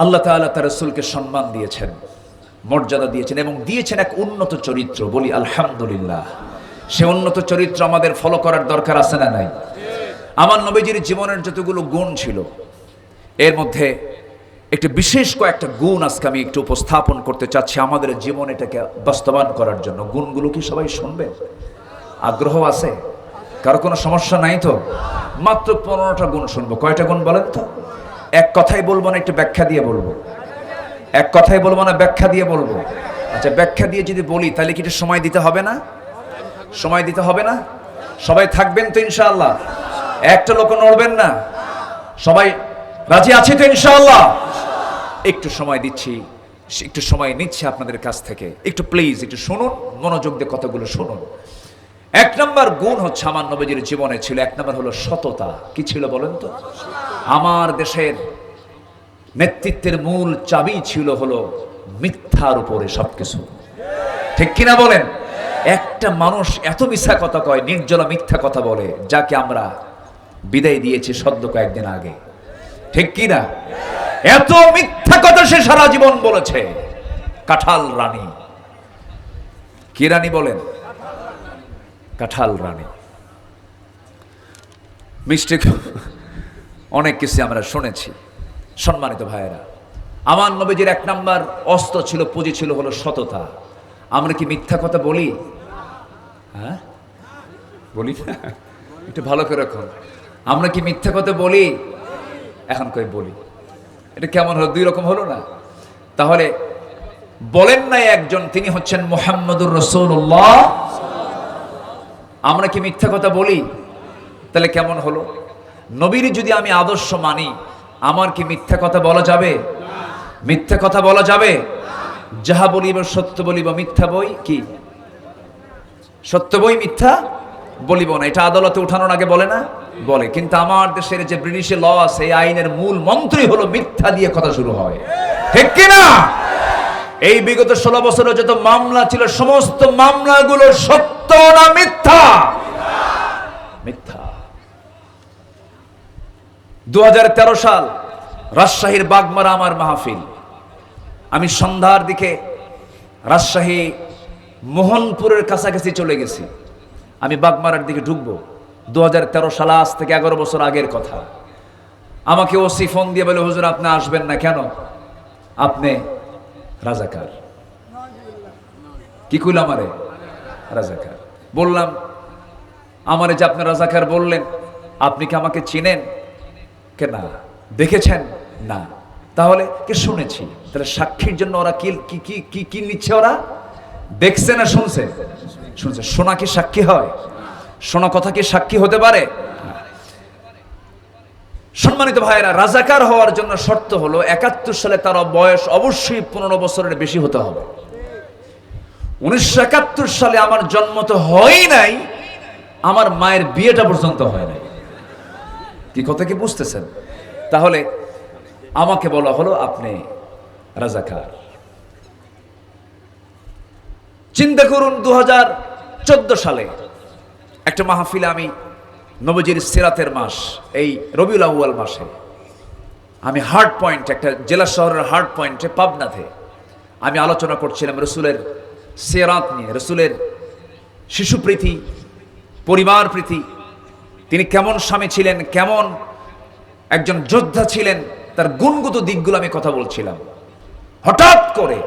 আল্লাহ তাআলা তার রাসূলকে সম্মান দিয়েছেন, মর্যাদা দিয়েছেন, এবং দিয়েছেন এক উন্নত চরিত্র। বলি আলহামদুলিল্লাহ। সে উন্নত চরিত্র আমাদের ফলো করার দরকার আছে না নাই? আমার নবীজির জীবনের যতগুলো গুণ ছিল, এর মধ্যে একটি বিশেষ কয়েকটা গুণ আজকে আমি একটু উপস্থাপন করতে চাচ্ছি আমাদের জীবন এটাকে বাস্তবায়ন করার জন্য। গুণগুলো কি সবাই শুনবে? আগ্রহ আছে? কারো কোনো সমস্যা নাই তো? মাত্র 15টা গুণ শুনবো। কয়টা গুণ বলেন তো? এক কথাই বলবো না, একটু ব্যাখ্যা দিয়ে বলবো? এক কথাই বলবো না, ব্যাখ্যা দিয়ে বলবো? আচ্ছা, ব্যাখ্যা দিয়ে যদি বলি তাহলে কি একটু সময় দিতে হবে না? সময় দিতে হবে না? সবাই থাকবেন তো ইনশাআল্লাহ? একটা লোক নড়বেন না? সবাই রাজি আছে তো ইনশাআল্লাহ? একটু সময় দিচ্ছি, একটু সময় নিচ্ছি আপনাদের কাছ থেকে, একটু প্লিজ একটু শুনুন, মনোযোগ দিয়ে কথাগুলো শুনুন। এক নম্বর গুণ হচ্ছে আমার নবীজির জীবনে ছিল, এক নম্বর হলো সততা। কি ছিল বলেন তো? আমার দেশের নেতৃত্বের মূল চাবি ছিল হলো মিথ্যার উপরে সবকিছু। ঠিক কিনা বলেন? একটা মানুষ এত মিথ্যা কথা কয়, নির্জলা মিথ্যা কথা বলে, যাকে আমরা বিদায় দিয়েছি সদ্য কয়েকদিন আগে। ঠিক কিনা? এত মিথ্যা কথা সে সারা জীবন বলেছে। কাঁঠাল রানী। কি রানী বলেন? কাঁঠাল রানী। মিষ্টি অনেক কিছু আমরা শুনেছি। সম্মানিত ভাইয়েরা, আমার নবীজির এক নাম্বার অস্ত্র ছিল, পুঁজি ছিল হলো সততা। আমরা কি মিথ্যা কথা বলি? হ্যাঁ, বলি না? একটু ভালো করে রাখুন। আমরা কি মিথ্যা কথা বলি? এখন কই বলি? এটা কেমন হলো? দুই রকম হলো না? তাহলে বলেন নাই একজন, তিনি হচ্ছেন মুহাম্মদুর রাসূলুল্লাহ। আমরা কি মিথ্যা কথা বলি? তাহলে কেমন হলো? নবীর যদি আমি আদর্শ মানি, আমার কি মিথ্যা কথা বলা যাবে? মিথ্যা কথা বলা যাবে? যাহা বলিব সত্য বলিব, মিথ্যা বই কি? সত্য বই মিথ্যা বলিব না। এটা আদালতে উঠানোর আগে বলে না? বলে। কিন্তু আমার দেশের যে ব্রিটিশের ল আছে, এই আইনের মূল মন্ত্রই হলো মিথ্যা দিয়ে কথা শুরু হয়। ঠিক কিনা? এই বিগত 16 বছরের যত মামলা ছিল, সমস্ত মামলাগুলো সত্য না মিথ্যা? মিথ্যা। 2013 সাল রাজশাহীর বাগমারা আমার মাহফিল। আমি সন্ধ্যার দিকে রাজশাহী মোহনপুরের কাছাকাছি চলে গেছি। আমি বাগমারার দিকে ঢুকবো। 2013 সাল, আজ থেকে 11 বছর আগের কথা। আমাকে ওসি ফোন দিয়ে বলে, হুজুর আপনি আসবেন না কেন? আপনি রাজাকার। কি কইল আমারে? রাজাকার। বললাম, আমারে যে আপনি রাজাকার বললেন, আপনি কি আমাকে চিনেন? কে না। দেখেছেন? না। তাহলে কি শুনেছি? তাহলে সাক্ষীর জন্য ওরা কি কি কি কি নিচ্ছে? ওরা দেখছে না শুনছে? শুনছে। শোনা কি সাক্ষী হয়? শোনা কথা কি সাক্ষী হতে পারে? সম্মানিত ভাইয়েরা, রাজাকার হওয়ার জন্য শর্ত হলো 71 সালে তার বয়স অবশ্যই 15 বছরের বেশি হতে হবে। 1971 সালে আমার জন্ম তো হয়ই নাই, আমার মায়ের বিয়েটা পর্যন্ত হয় নাই। কি কথা কি বুঝতেছেন? তাহলে আমাকে বলা হলো আপনি রাজাকার। চিন্তা করুন 2014 সালে একটা মাহফিলে আমি, নবীজির সিরাতের মাস, এই রবিউল আউয়াল মাসে আমি হার্ট পয়েন্ট, একটা জেলা শহরের হার্ট পয়েন্টে পাবনাতে আমি আলোচনা করছিলাম রসুলের সিরাত নিয়ে, রসুলের শিশুপ্রীতি, পরিবার প্রীতি, তিনি কেমন স্বামী ছিলেন, কেমন একজন যোদ্ধা ছিলেন, তার গুণগত দিকগুলো আমি কথা বলছিলাম। হঠাৎ করে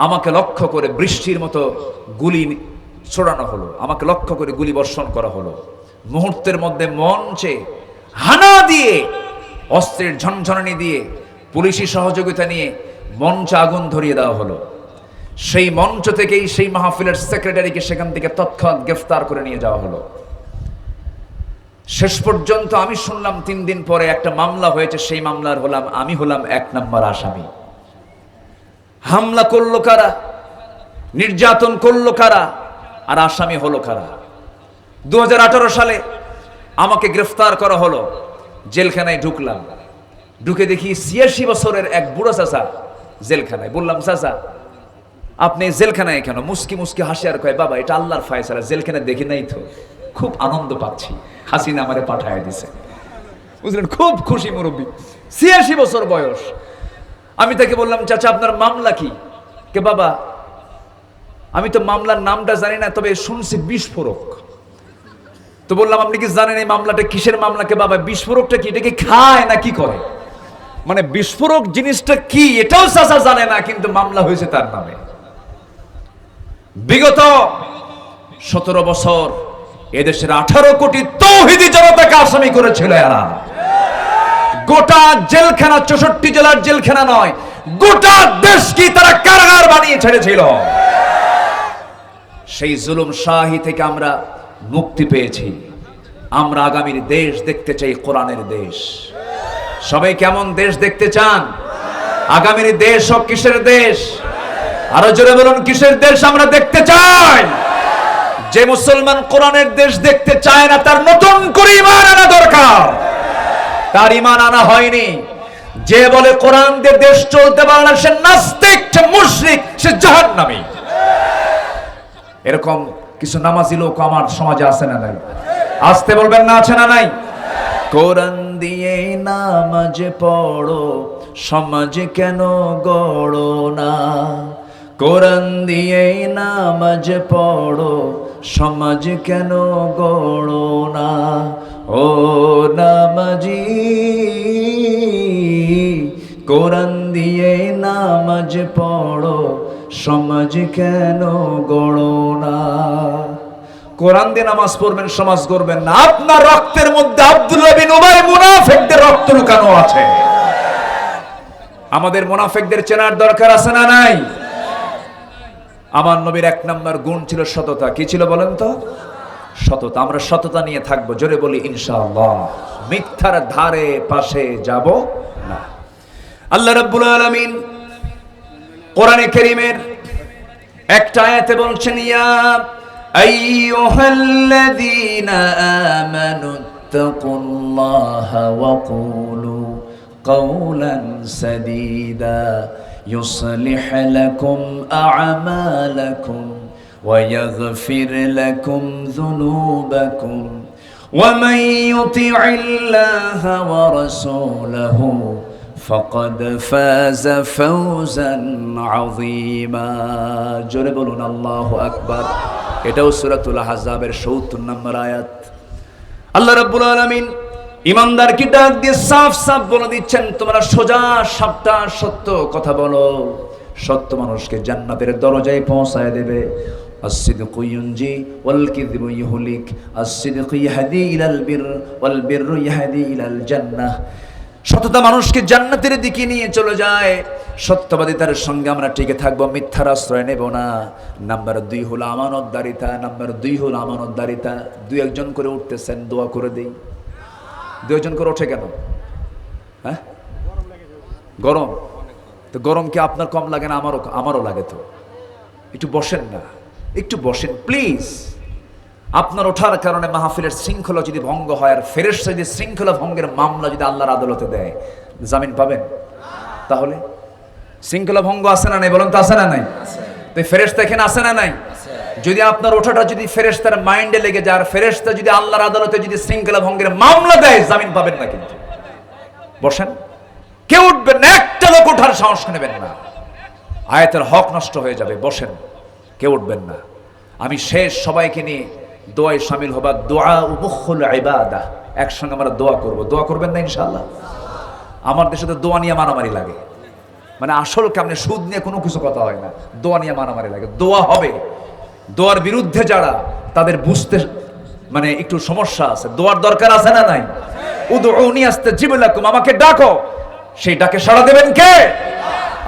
আমাকে লক্ষ্য করে বৃষ্টির মতো গুলি ছোড়ানো হলো, আমাকে লক্ষ্য করে গুলি বর্ষণ করা হলো। মুহূর্তের মধ্যে মঞ্চে হানা দিয়ে, অস্ত্রের ঝনঝনানি দিয়ে, পুলিশি সহযোগিতা নিয়ে মঞ্চে আগুন ধরিয়ে দেওয়া হলো। সেই মঞ্চ থেকেই সেই মাহফিলের সেক্রেটারিকে সেখান থেকে তৎক্ষণাৎ গ্রেফতার করে নিয়ে যাওয়া হলো। শেষ পর্যন্ত আমি শুনলাম 3 দিন পরে একটা মামলা হয়েছে, সেই মামলার আমি হলাম 1 নম্বর আসামি। হামলা করলো কারা, নির্যাতন করলো কারা, আর আসামি হলো কারা? 2018 সালে আমাকে গ্রেফতার করা হলো, জেলখানায় ঢুকলাম। ঢুকে দেখি 86 বছরের এক বুড়ো চাচা জেলখানায়। বললাম, চাচা আপনি জেলখানায় কেন? মুস্কি মুস্কি হাসি আর কয়, বাবা এটা আল্লাহর ফয়সালা, জেলখানায় দেখি নাই তো, খুব আনন্দ পাচ্ছি, হাসিনা আমারে পাঠায় দিছে। বুঝলেন, খুব খুশি মুরব্বী, 86 বছর বয়স। আমি তাকে বললাম, চাচা আপনার মামলা কি? কে বাবা, আমি তো মামলার নামটা জানি না, তবে শুনছি বিস্ফোরক। তো বললাম, আপনি কি জানেন এই মামলাটা কিসের মামলা? কে বাবা, বিস্ফোরকটা কি? এটা কি খায় না কি করে? মানে বিস্ফোরক জিনিসটা কি এটাও চাচা জানে না, কিন্তু মামলা হয়েছে তার নামে। বিগত 17 বছর এদেশের 18 কোটি তৌহিদি জনতাকে আসামি করেছিল এরা। গোটা জেলখানা, 64 জেলার জেলখানা নয়, গোটা দেশকে তারা কারাগার বানিয়ে ছেড়েছিল। সেই জুলুম শাহী থেকে আমরা মুক্তি পেয়েছি। আমরা আগামীর দেশ দেখতে চাই, কোরআনের দেশ। সবাই কেমন দেশ দেখতে চান? আগামীর দেশ ও কিসের দেশ? আরো জোরে বলুন, কিসের দেশ আমরা দেখতে চাই? যে মুসলমান কোরআনের দেশ দেখতে চায় না, তার নতুন করে ঈমান আনা দরকার। তার ঈমান আনা হয়নি। যে বলে কোরআন দিয়ে দেশ চলতে পারে না, সে নাস্তিক, সে মুশরিক, সে জাহান্নামী। এরকম কিছু নামাজি লোক আমার সমাজে আছে না নাই? আসতে বলবেন না, আছে না নাই? কোরআন দিয়ে নামাজ পড়ো, সমাজ কেন গড়ো না? কোরআন দিয়ে নামাজ পড়ো, সমাজ কেন গড়ো না? ও নামাজি, কোরআন দিয়ে নামাজ পড়ো, সমাজ কেন গড়ো না? কোরআন দিয়ে নামাজ পড়বেন, সমাজ গড়বেন না। আপনার রক্তের মধ্যে আব্দুল্লাহ বিন উবাই মুনাফিকদের রক্ত লুকানো আছে। আমাদের মুনাফিকদের চেনার দরকার আছে না নাই? আমার নবীর 1 নম্বর গুণ ছিল সততা। কি ছিল বলেন তো? সততা। আমরা সততা নিয়ে থাকবো, জোরে বলি ইনশাআল্লাহ। মিথ্যার ধারে পাশে যাব না। আল্লাহ রাব্বুল আলামিন কোরআনে কারীমের একটা আয়াতে বলছেন, ইয়া আইয়ুহাল্লাযীনা আমানুত্তাকুল্লাহা ওয়া কুলু কাওলান সাদীদা يصلح لكم أعمالكم ويغفر لكم ذنوبكم ومن يطع الله ورسوله فقد فاز فوزا عظيما. জোরে বলুন আল্লাহু আকবার। এটাও সূরাতুল আহজাবের ৭০ নম্বর আয়াত। আল্লাহ রাব্বুল আলামিন ইমানদারকে ডাক দিয়ে সাফ সাফ বলে দিচ্ছেন, তোমরা সোজা সাপটা সত্য কথা বলো, সত্য মানুষকে জান্নাতের দরজায় পৌঁছায় দেবে। as-sidqu yunji wal kidhbu yuhlik, as-sidqu yahdi ilal birr wal birru yahdi ilal jannah। সততা মানুষকে জান্নাতের দিকে নিয়ে চলে যায়। সত্যবাদিতার সঙ্গে আমরা টিকে থাকবো, মিথ্যার আশ্রয় নেব না। নাম্বার 2 হলো আমানতদারিতা। নাম্বার 2 হলো আমানতদারিতা। 2-1 করে উঠতেছেন, দোয়া করে দেই। 2 করে ওঠে কেন? হ্যাঁ, গরম। তো গরম কি আপনার কম লাগে না? আমারও লাগে। তো একটু বসেন না, একটু বসেন প্লিজ। আপনার ওঠার কারণে মাহফিলের শৃঙ্খলা যদি ভঙ্গ হয়, আর ফেরেশতা যদি শৃঙ্খলা ভঙ্গের মামলা যদি আল্লাহর আদালতে দেয়, জামিন পাবেন? তাহলে শৃঙ্খলা ভঙ্গ আছে না নাই বলেন তো? আছে না নাই? তো ফেরেশতা এখানে আছে না নাই? যদি আপনার ওঠাটা যদি ফেরেশতার মাইন্ডে লেগে যায়, আর ফেরেশতা যদি আল্লাহর আদালতে যদি শৃঙ্খলা ভঙ্গের মামলা দেয়, জামিন পাবেন না। কিন্তু বসেন, কেউ উঠবেন না, একটা লোক ওঠার সাহস নেবেন না, আয়াতের হক নষ্ট হয়ে যাবে। বসেন, কেউ উঠবেন না। আমি শেষ সবাইকে নিয়ে দোয়ায় শামিল হবা। দোয়া মুখুল ইবাদা, একসঙ্গে আমরা দোয়া করব। দোয়া করবেন না ইনশাআল্লাহ? আমার দেশে তো দোয়া নিয়ে মারামারি লাগে, মানে আসল কামনে সুদ নিয়ে কোনো কিছু কথা হয় না, দোয়া নিয়ে মারামারি লাগে। দোয়া হবে, দোয়ার বিরুদ্ধে যারা তাদের বুঝতে মানে একটু সমস্যা আছে। দোয়ার দরকার আছে না নাই? উদউনি আস্তাজিব লাকুম, আমাকে ডাকো, সেই ডাকে সাড়া দেবেন কে?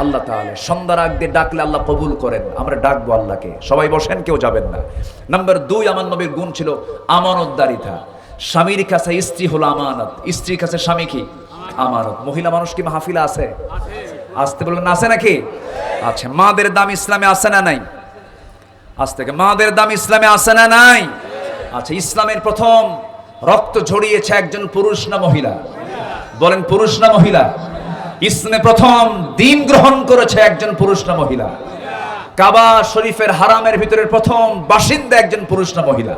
আল্লাহ তাআলা। সন্ধ্যার আগ দিয়ে ডাকলে আল্লাহ কবুল করেন। আমরা ডাকবো আল্লাহকে। সবাই বসেন, কেউ যাবেন না। নাম্বার 2, আমার নবীর গুণ ছিল আমানতদারিতা। স্বামীর কাছে স্ত্রী হলো আমানত, স্ত্রীর কাছে স্বামী কি? আমানত। মহিলা মানুষ কি মাহফিলে আছে? আসতে বলবেন না, আছে নাকি? আচ্ছা, মাদের দাম ইসলামে আছে না নাই? আজ থেকে মাদের দাম ইসলামে আছে না নাই? আচ্ছা, ইসলামের প্রথম রক্ত ঝরিয়েছে একজন পুরুষ না মহিলা? বলেন, পুরুষ না মহিলা? ইসলামে প্রথম দিন গ্রহণ করেছে একজন পুরুষ না মহিলা? কাবা শরীফের হারামের ভিতরে প্রথম বাসিন্দা একজন পুরুষ না মহিলা?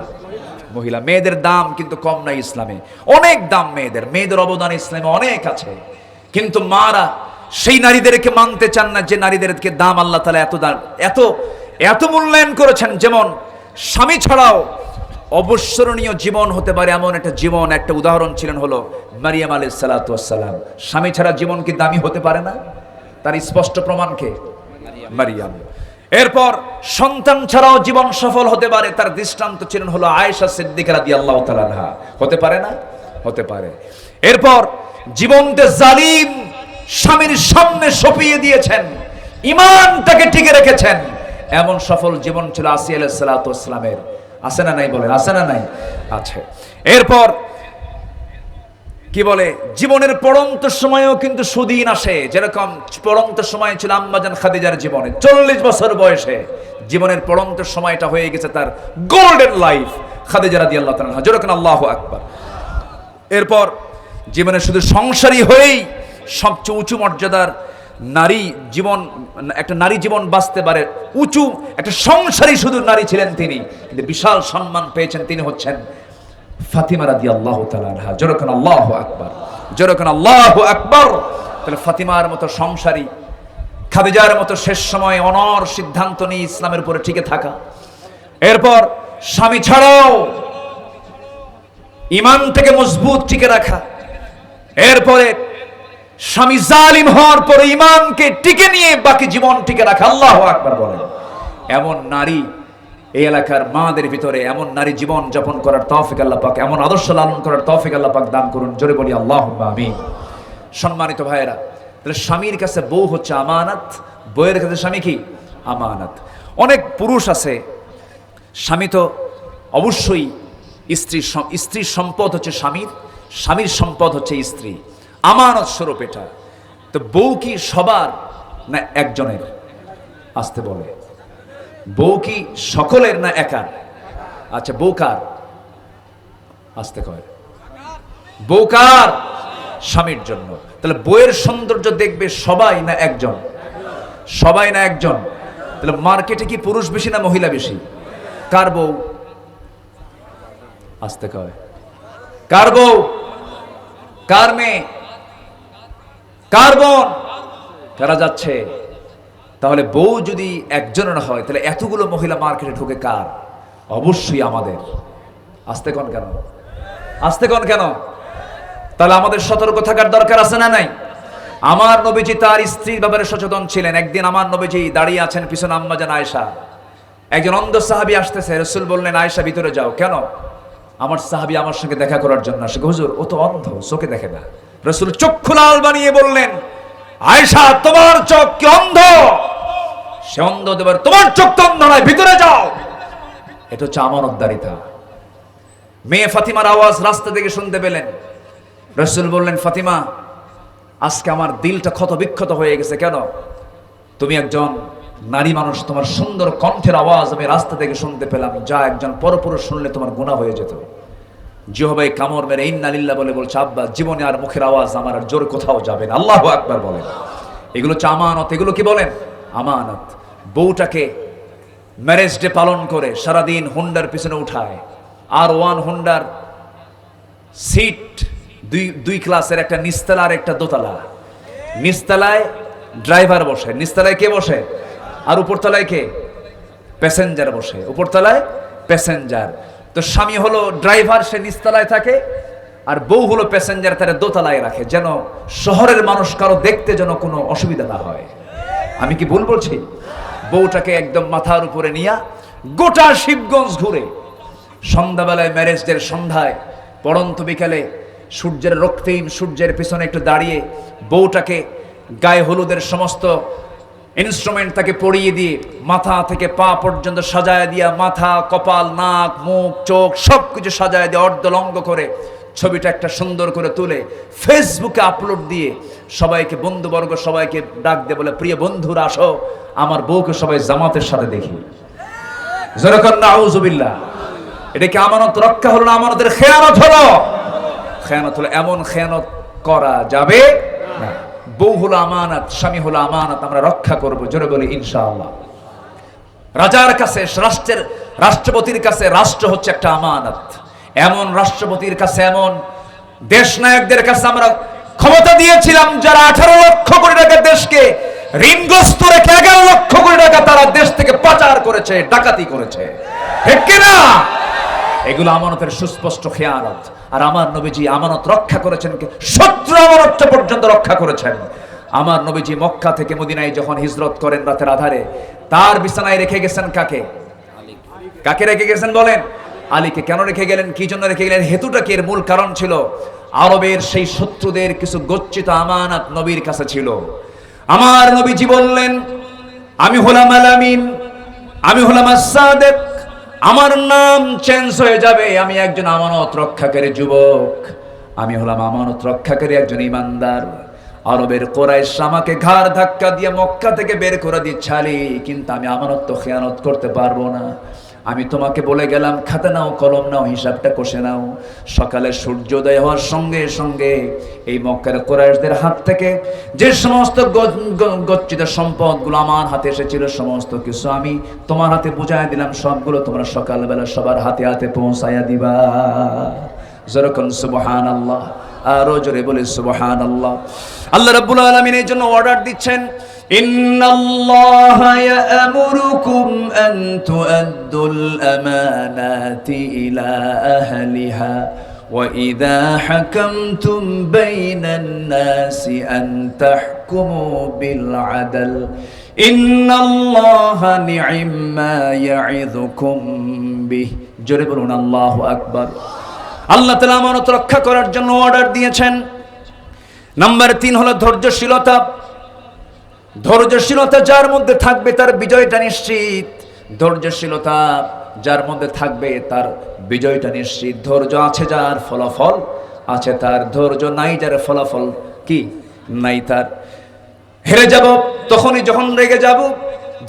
মহিলা। মেয়েদের দাম কিন্তু কম নাই ইসলামে, অনেক দাম মেয়েদের। মেয়েদের অবদান ইসলামে অনেক আছে, কিন্তু মারা সেই নারীদেরকে মানতে চান না যে নারীদেরকে দাম আল্লাহ তাআলা এত দাম এত এত মূল্যায়ন করেছেন। যেমন স্বামী ছাড়াও অবসরণীয় জীবন হতে পারে এমন একটা জীবন, একটা উদাহরণ ছিলেন হলো মারিয়াম আলাইহিস সালাতু ওয়াস সালাম। স্বামী ছাড়া জীবন কি দামি হতে পারে না? তার স্পষ্ট প্রমাণ কে? মারিয়াম। এরপর সন্তান ছাড়াও জীবন সফল হতে পারে, তার দৃষ্টান্ত ছিলেন হলো আয়েশা সিদ্দিকা রাদিয়াল্লাহু তাআলা আনহা। হতে পারে না? হতে পারে। এরপর জীবনকে জালিম স্বামীর সামনে সঁপিয়ে দিয়েছেন, ঈমানটাকে টিকে রেখেছেন, এমন সফল জীবন ছিল আসিয়া আলাইহিস সালাতু ওয়াস সালামের। আছে না নাই? বলেন, আছে না নাই? আছে। এরপর কি বলে, জীবনের পড়ন্ত সময়েও কিন্তু সুদিন আসে। যেরকম পড়ন্ত সময় ছিল আম্মাজান খাদিজার জীবনে, 40 বছর বয়সে জীবনের পড়ন্ত সময়টা হয়ে গেছে তার গোল্ডেন লাইফ। খাদিজা রাদিয়াল্লাহু তাআলা আনহা, যেরকম আল্লাহু আকবার। এরপর জীবনে শুধু সংসারী হয়েই সবচেয়ে উঁচু মর্যাদার নারী জীবন, একটা নারী জীবন বাঁচতে পারে উঁচু একটা সংসারী শুধু নারী ছিলেন তিনি, কিন্তু বিশাল সম্মান পেয়েছেন। তিনি হচ্ছেন ফাতিমা রাদিয়াল্লাহু তাআলা আনহা। যেরকম আল্লাহু আকবার, যেরকম আল্লাহু আকবার। তাহলে ফাতিমার মতো সংসারী, খাদিজার মতো শেষ সময় অনর সিদ্ধান্ত নিয়ে ইসলামের উপরে টিকে থাকা। এরপর স্বামী ছাড়াও ঈমান থেকে মজবুত টিকে রাখা। এরপরে স্বামী জালিম হওয়ার পরে ঈমানকে টিকে নিয়ে বাকি জীবন টিকে রাখা। আল্লাহু আকবার বলেন। এমন নারী এই এলাকার মাদের ভিতরে, এমন নারী জীবন যাপন করার তৌফিক আল্লাহ পাক, এমন আদর্শ লালন করার তৌফিক আল্লাহ পাক দান করুন। জোরে বলি আল্লাহুম্মা আমিন। সম্মানিত ভাইয়েরা, তাহলে স্বামীর কাছে বউ হচ্ছে আমানত, বউয়ের কাছে স্বামী কি? আমানত। অনেক পুরুষ আছে, স্বামী তো অবশ্যই স্ত্রীর সম্পদ হচ্ছে স্বামীর, স্বামীর সম্পদ হচ্ছে স্ত্রী, আমানত স্বরূপ এটা। তো বউ কি সবার না একজনের? আসতে বলে, বউ কি সকলের না একার? আচ্ছা, বউ কার? আসতে কয়, বউ কার? স্বামীর জন্য। তাহলে বউয়ের সৌন্দর্য দেখবে সবাই না একজন? সবাই না একজন? তাহলে মার্কেটে কি পুরুষ বেশি না মহিলা বেশি? কার বউ? আসতে কয়, কার বউ? কার মেয়ে? কার বোন? কারা যাচ্ছে? তাহলে বউ যদি একজনের হয়, তাহলে এতগুলো মহিলা মার্কেটে ঢুকে কার? অবশ্যই আমাদের। আসতে কোন কেন? আসতে কোন কেন? তাহলে আমাদের সতর্ক থাকার দরকার আছে না নাই? আমার নবীজি তার স্ত্রীর ব্যাপারে সচেতন ছিলেন। একদিন আমার নবীজি দাঁড়িয়ে আছেন, পিছনে আম্মাজান আয়েশা। একজন অন্ধ সাহাবী আসতেছে, রাসূল বললেন, আয়েশা ভিতরে যাও। কেন? আমার সাহাবী আমার সঙ্গে দেখা করার জন্য আসে। হুজুর, ও তো অন্ধ, চোখে দেখে না। রাসূল চক্ষু লাল বানিয়ে বললেন, আয়েশা, তোমার চোখ কি অন্ধ? সে অন্ধ দেবার, তোমার চোখ তো অন্ধ নয়, ভিতরে যাও। এটা হচ্ছে আমানতদারিতা। মেয়ে ফাতিমার আওয়াজ রাস্তা থেকে শুনতে পেলেন। রাসূল বললেন, ফাতিমা, আজকে আমার দিলটা ক্ষত বিক্ষত হয়ে গেছে। কেন? তুমি একজন নারী মানুষ, তোমার সুন্দর কণ্ঠের আওয়াজ আমি রাস্তা থেকে শুনতে পেলাম, যা একজন পরপুরুষ শুনলে তোমার গুনাহ হয়ে যেত। জিহ্বায় কামড় মেরে ইন্না লিল্লাহ বলে বলছে, আব্বা জীবনে আর মুখের আওয়াজ আমার আর জোর কোথাও যাবে না। আল্লাহু আকবার বলেন। এগুলো হচ্ছে আমানত। এগুলো কি বলেন? আমানত। বউটাকে ম্যারেজ ডে পালন করে সারাদিন হুন্ডার পিছনে উঠায়, R1 হুন্ডার সিট, দুই ক্লাসের, একটা নিচতলা আর একটা দোতলা। নিচতলায় ড্রাইভার বসে, নিচতলায় কে বসে? আর উপরতলায় কে? প্যাসেঞ্জার বসে। উপরতলায় প্যাসেঞ্জার। তো স্বামী হলো ড্রাইভার, সে নিচতলায় থাকে, আর বউ হলো প্যাসেঞ্জার, তারা দোতলায় রাখে, যেন শহরের মানুষ কারো দেখতে যেন কোনো অসুবিধা না হয়। আমি কি ভুল বলছি? বউটাকে একদম মাথার উপরে নিয়ে গোটা শিবগঞ্জ ঘুরে, সন্ধ্যাবেলায় ম্যারেজ ডের সন্ধ্যায় পড়ন্ত বিকালে সূর্যের রক্তিম সূর্যের পিছনে একটু দাঁড়িয়ে বউটাকে গায়ে হলুদের সমস্ত ইনস্ট্রুমেন্ট তাকে পরিয়ে দিয়ে মাথা থেকে পা পর্যন্ত সাজায় দিয়া, মাথা, কপাল, নাক, মুখ, চোখ সবকিছু সাজায় দিয়ে অর্ধলঙ্গ করে ছবিটা একটা সুন্দর করে তুলে ফেসবুকে আপলোড দিয়ে সবাইকে, বন্ধুবর্গ সবাইকে ডাক দিয়ে বলে, প্রিয় বন্ধুরা আসো আমার বউকে সবাই জামাতের সাথে দেখি। যেরকম নাউজুবিল্লাহ। এটা কি আমানত রক্ষা হলো না আমানতের খেয়ানত হলো? খেয়ানত হলো। এমন খেয়ানত করা যাবে না। বউ হলো আমানত, স্বামী হলো আমানত, আমরা রক্ষা করব, জোরে বলি ইনশাআল্লাহ। রাজার কাছে, রাষ্ট্রপতির কাছে রাষ্ট্র হচ্ছে একটা আমানত। এমন রাষ্ট্রপতির কাছে, এমন দেশ নায়কদের কাছে আমরা ক্ষমতা দিয়েছিলাম যারা 18 লক্ষ কোটি টাকা দেশকে ঋণগ্রস্ত রেখে 11 লক্ষ কোটি টাকা তারা দেশ থেকে পাচার করেছে, ডাকাতি করেছে, ঠিক কিনা? এগুলো আমানতের সুস্পষ্ট খেয়ানত। আর আমার নবীজি আমানত রক্ষা করেছেন, শত্রু আমানত পর্যন্ত রক্ষা করেছেন। আমার নবীজি মক্কা থেকে মদিনায় যখন হিজরত করেন রাতের আধারে, তার বিছানায় রেখে গেছেন কাকে? কাকে রেখে গেছেন বলেন? আলীকে। কেন রেখে গেলেন? কি জন্য রেখে গেলেন? হেতুটা কি? এর মূল কারণ ছিল আরবের সেই শত্রুদের কিছু গচ্ছিত আমানত নবীর কাছে ছিল। আমার নবীজি বললেন, আমি হলাম আল আমিন, আমি হলাম আস-সাদিক, আমার নাম চেঞ্জ হয়ে যাবে, আমি একজন আমানত রক্ষাকারী যুবক, আমি হলাম আমানত রক্ষাকারী একজন ইমানদার। আরবের কুরাইশ আমাকে ঘাড় ধাক্কা দিয়ে মক্কা থেকে বের করে দিচ্ছে আলী, কিন্তু আমি আমানত তো খেয়ানত করতে পারবো না। আমি তোমাকে বলে গেলাম, খাতা নাও, কলম নাও, হিসাবটা কষে নাও। সকালে সূর্যোদয় হওয়ার সঙ্গে সঙ্গে এই মক্কার কুরাইশদের হাত থেকে যে সমস্ত গচ্ছিত সম্পদগুলো আমার হাতে এসেছিল, সমস্ত কিছু আমি তোমার হাতে বুঝাই দিলাম, সবগুলো তোমরা সকালবেলা সবার হাতে হাতে পৌঁছায়া দিবা। যেরকম সুবহানাল্লাহ, আরো জোরে বলে সুবহানাল্লাহ। আল্লাহ রাব্বুল আলামিন এই জন্য অর্ডার দিচ্ছেন, ইন্নাল্লাহা ইয়া'মুরুকুম আন তু'আদ্দুল আমানাতি ইলা আহলিহা ওয়া ইযা হাকামতুম বাইনান নাসি আন তাহকুমু বিল আদল ইন্নাল্লাহা নি'ম্মা ইয়া'ইযুকুম বিহি। জোরে বলুন আল্লাহু আকবার। আল্লাহ তাআলা আমানত রক্ষা করার জন্য অর্ডার দিয়েছেন। নাম্বার 3 হলো ধৈর্যশীলতা। ধৈর্যশীলতা যার মধ্যে থাকবে তার বিজয়টা নিশ্চিত। ধৈর্যশীলতা যার মধ্যে থাকবে তার বিজয়টা নিশ্চিত। ধৈর্য আছে যার, ফলাফল আছে তার। ধৈর্য নাই যার, ফলাফল কি নাই তার। হেরে যাব তখনই যখন রেগে যাব,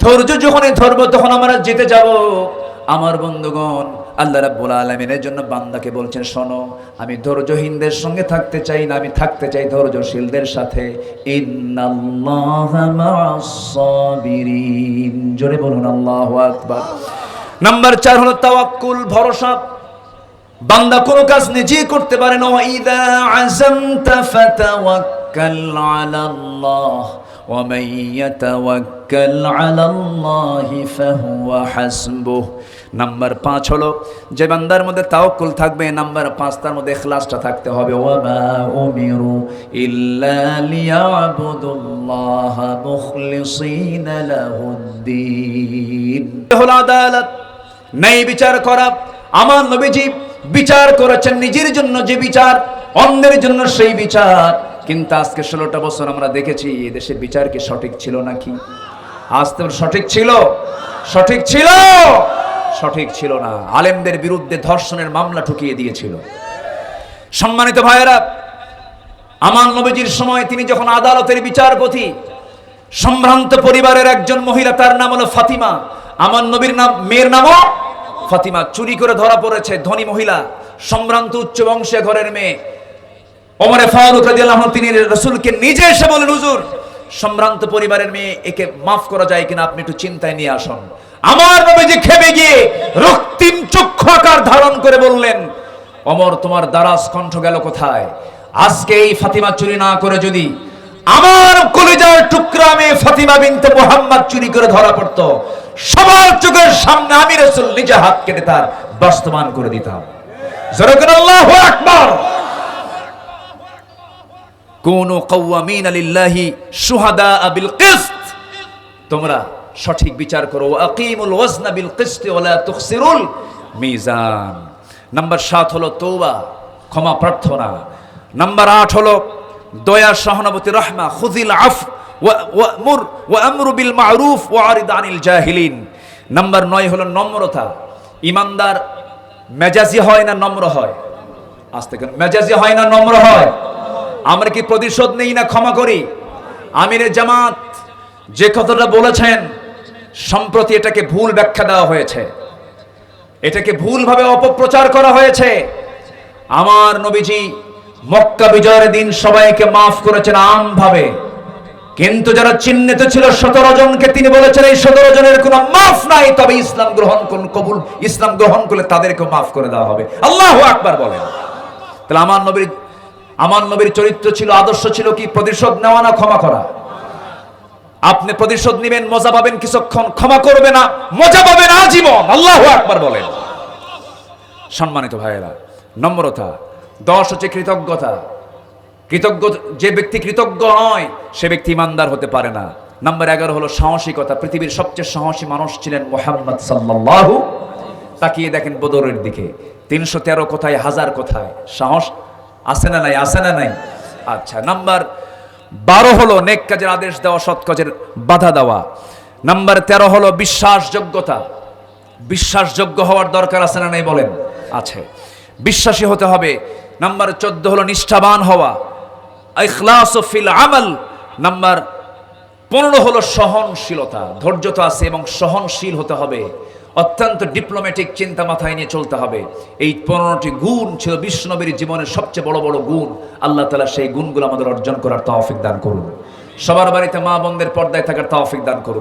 ধৈর্য যখনই ধরবো তখন আমরা জিতে যাব। আমার বন্ধুগণ, আল্লাহ রাব্বুল আলামিনের জন্য বান্দাকে বলছেন, শোনো, আমি ধৈর্যহীনদের সঙ্গে থাকতে চাই না, আমি থাকতে চাই ধৈর্যশীলদের সাথে। ইন্নাল্লাহা মা'আস সাবিরিন। জোরে বলুন আল্লাহু আকবার। নাম্বার 4 হলো তাওয়াক্কুল, ভরসা। বান্দা কোনো কাজ নিজেই করতে পারে না। ওয়াইদা আযামতা ফাতাওয়াক্কাল আলাল্লাহ ওয়া মান ইয়াতাওয়াক্কাল আলাল্লাহি ফাহুয়া হাসবুহ। নাম্বার 5 হলো যে বান্দার মধ্যে তাওয়াক্কুল থাকবে, নাম্বার 5 তার মধ্যে ইখলাসটা থাকতে হবে। ওয়া মা উমিরু ইল্লা লিয়াবুদুল্লাহা মুখলিসিনা লাহুদ্দিন। হলো আদালত, ন্যায় বিচার করা। আমার নবীজি বিচার করেছেন নিজের জন্য যে বিচার, অন্যের জন্য সেই বিচার। কিন্তু আজকে 16টা বছর আমরা দেখেছি এদেশে বিচার কি সঠিক ছিল নাকি? আজ তো সঠিক ছিল? সঠিক ছিল? সঠিক ছিল না। আলেমদের বিরুদ্ধে ধর্ষণের মামলা ঠুকিয়ে দিয়েছিল। সম্মানিত ভাইয়েরা, আমার নবীজির সময় তিনি যখন আদালতের বিচারপতি, সম্ভ্রান্ত পরিবারের একজন মহিলা, তার নাম হলো ফাতিমা। আমার নবীর মেয়ের নামও ফাতিমা। চুরি করে ধরা পড়েছে, ধনী মহিলা, সম্ভ্রান্ত উচ্চ বংশীয় ঘরের মেয়ে ওমরে ফারুক রাদিয়াল্লাহু আনহু তিনি রাসূলকে নিজে এসে বলেন, হুজুর সম্ভ্রান্ত পরিবারের মেয়ে, একে মাফ করা যায় কিনা, আপনি একটু চিন্তায় নিয়ে আসুন। আমার নবীজি খেপে গিয়ে রক্তিম চক্ষু আকার ধারণ করে বললেন, ওমর তোমার দারাজ কণ্ঠ গেল কোথায়? আজকে এই ফাতিমা চুরি না করে যদি আমার কলিজার টুকরা মেয়ে ফাতিমা বিনতে মুহাম্মদ চুরি করে ধরা পড়তো, সবার চোখের সামনে আমি রাসূল নিজে হাত কেটে তার বাস্তবায়ন করে দিতাম। জোরে করে আল্লাহু আকবার। কুনু কাওয়ামিনা লিল্লাহি শুহাদা বিল কিসত, তোমরা সঠিক বিচার করো। আকিমুল ওয়াজনা বিল কিসতি ওয়া লা তুখসিরুল মিজান। নাম্বার 7 হলো তওবা, ক্ষমা প্রার্থনা। নাম্বার 8 হলো দয়া, সহানুভূতি, রহমা। খুযিল আফ ওয়া আমরু বিল মারুফ ওয়া আরিদ আনিল জাহিলিন। নাম্বার 9 হলো নম্রতা। ইমানদার মেজাজি হয় না নম্র হয়? আস্তে করে, মেজাজি হয় না নম্র হয়? আমরা কি প্রতিশোধ নেই না ক্ষমা করি? আমিরে জামাত যে কথাটা বলেছেন, সম্প্রতি এটাকে ভুল ব্যাখ্যা দেওয়া হয়েছে, এটাকে ভুলভাবে অপপ্রচার করা হয়েছে। আমার নবীজি মক্কা বিজয়ের দিন সবাইকে মাফ করেছেন আমভাবে, কিন্তু যারা চিহ্নিত ছিল 17 জনকে তিনি বলেছেন এই 17 জনের কোনো মাফ নাই, তবে ইসলাম গ্রহণ করুন, কবুল ইসলাম গ্রহণ করলে তাদেরকে মাফ করে দেওয়া হবে। আল্লাহু আকবার বলেন। তাহলে আমার নবীর চরিত্র ছিল, আদর্শ ছিল কি? প্রতিশোধ নেওয়া না ক্ষমা করা। আপনি প্রতিশোধ নেবেন, মজা পাবেন কিছুক্ষণ, ক্ষমা করবে না, মজা পাবেন আজীবন। আল্লাহু আকবার বলেন। সম্মানিত ভাইয়েরা, নম্রতা। 10 হচ্ছে কৃতজ্ঞতা। কৃতজ্ঞ যে ব্যক্তি কৃতজ্ঞ নয় সে ব্যক্তি ইমানদার হতে পারে না। নাম্বার 11 হলো সাহসিকতা। পৃথিবীর সবচেয়ে সাহসী মানুষ ছিলেন মুহাম্মদ সাল্লাল্লাহু। তাকিয়ে দেখেন বদরের দিকে, 313 কোথায়, 1000 কোথায়, সাহস আছে না নাই? আছে না নাই? আচ্ছা, নাম্বার 12 হলো নেক কাজের আদেশ দেওয়া, সৎ কাজের বাধা দেওয়া। নাম্বার 13 হলো বিশ্বাসযোগ্যতা। বিশ্বাসযোগ্য হওয়ার দরকার আছে না নাই বলেন? আছে, বিশ্বাসী হতে হবে। নাম্বার 14 হলো নিষ্ঠাবান হওয়া, ইখলাস ফিল আমল। নাম্বার 15 হলো সহনশীলতা। ধৈর্য তো আছে এবং সহনশীল হতে হবে, অত্যন্ত ডিপ্লোম্যাটিক চিন্তা মাথায় নিয়ে চলতে হবে। এই 15টি গুণ ছিল বিশ্বনবীর জীবনের সবচেয়ে বড় বড় গুণ। আল্লাহ তাআলা সেই গুণগুলো আমাদের অর্জন করার তৌফিক দান করুন। সবার বাড়িতে মা বোনদের পর্দায় থাকার তৌফিক দান করুন।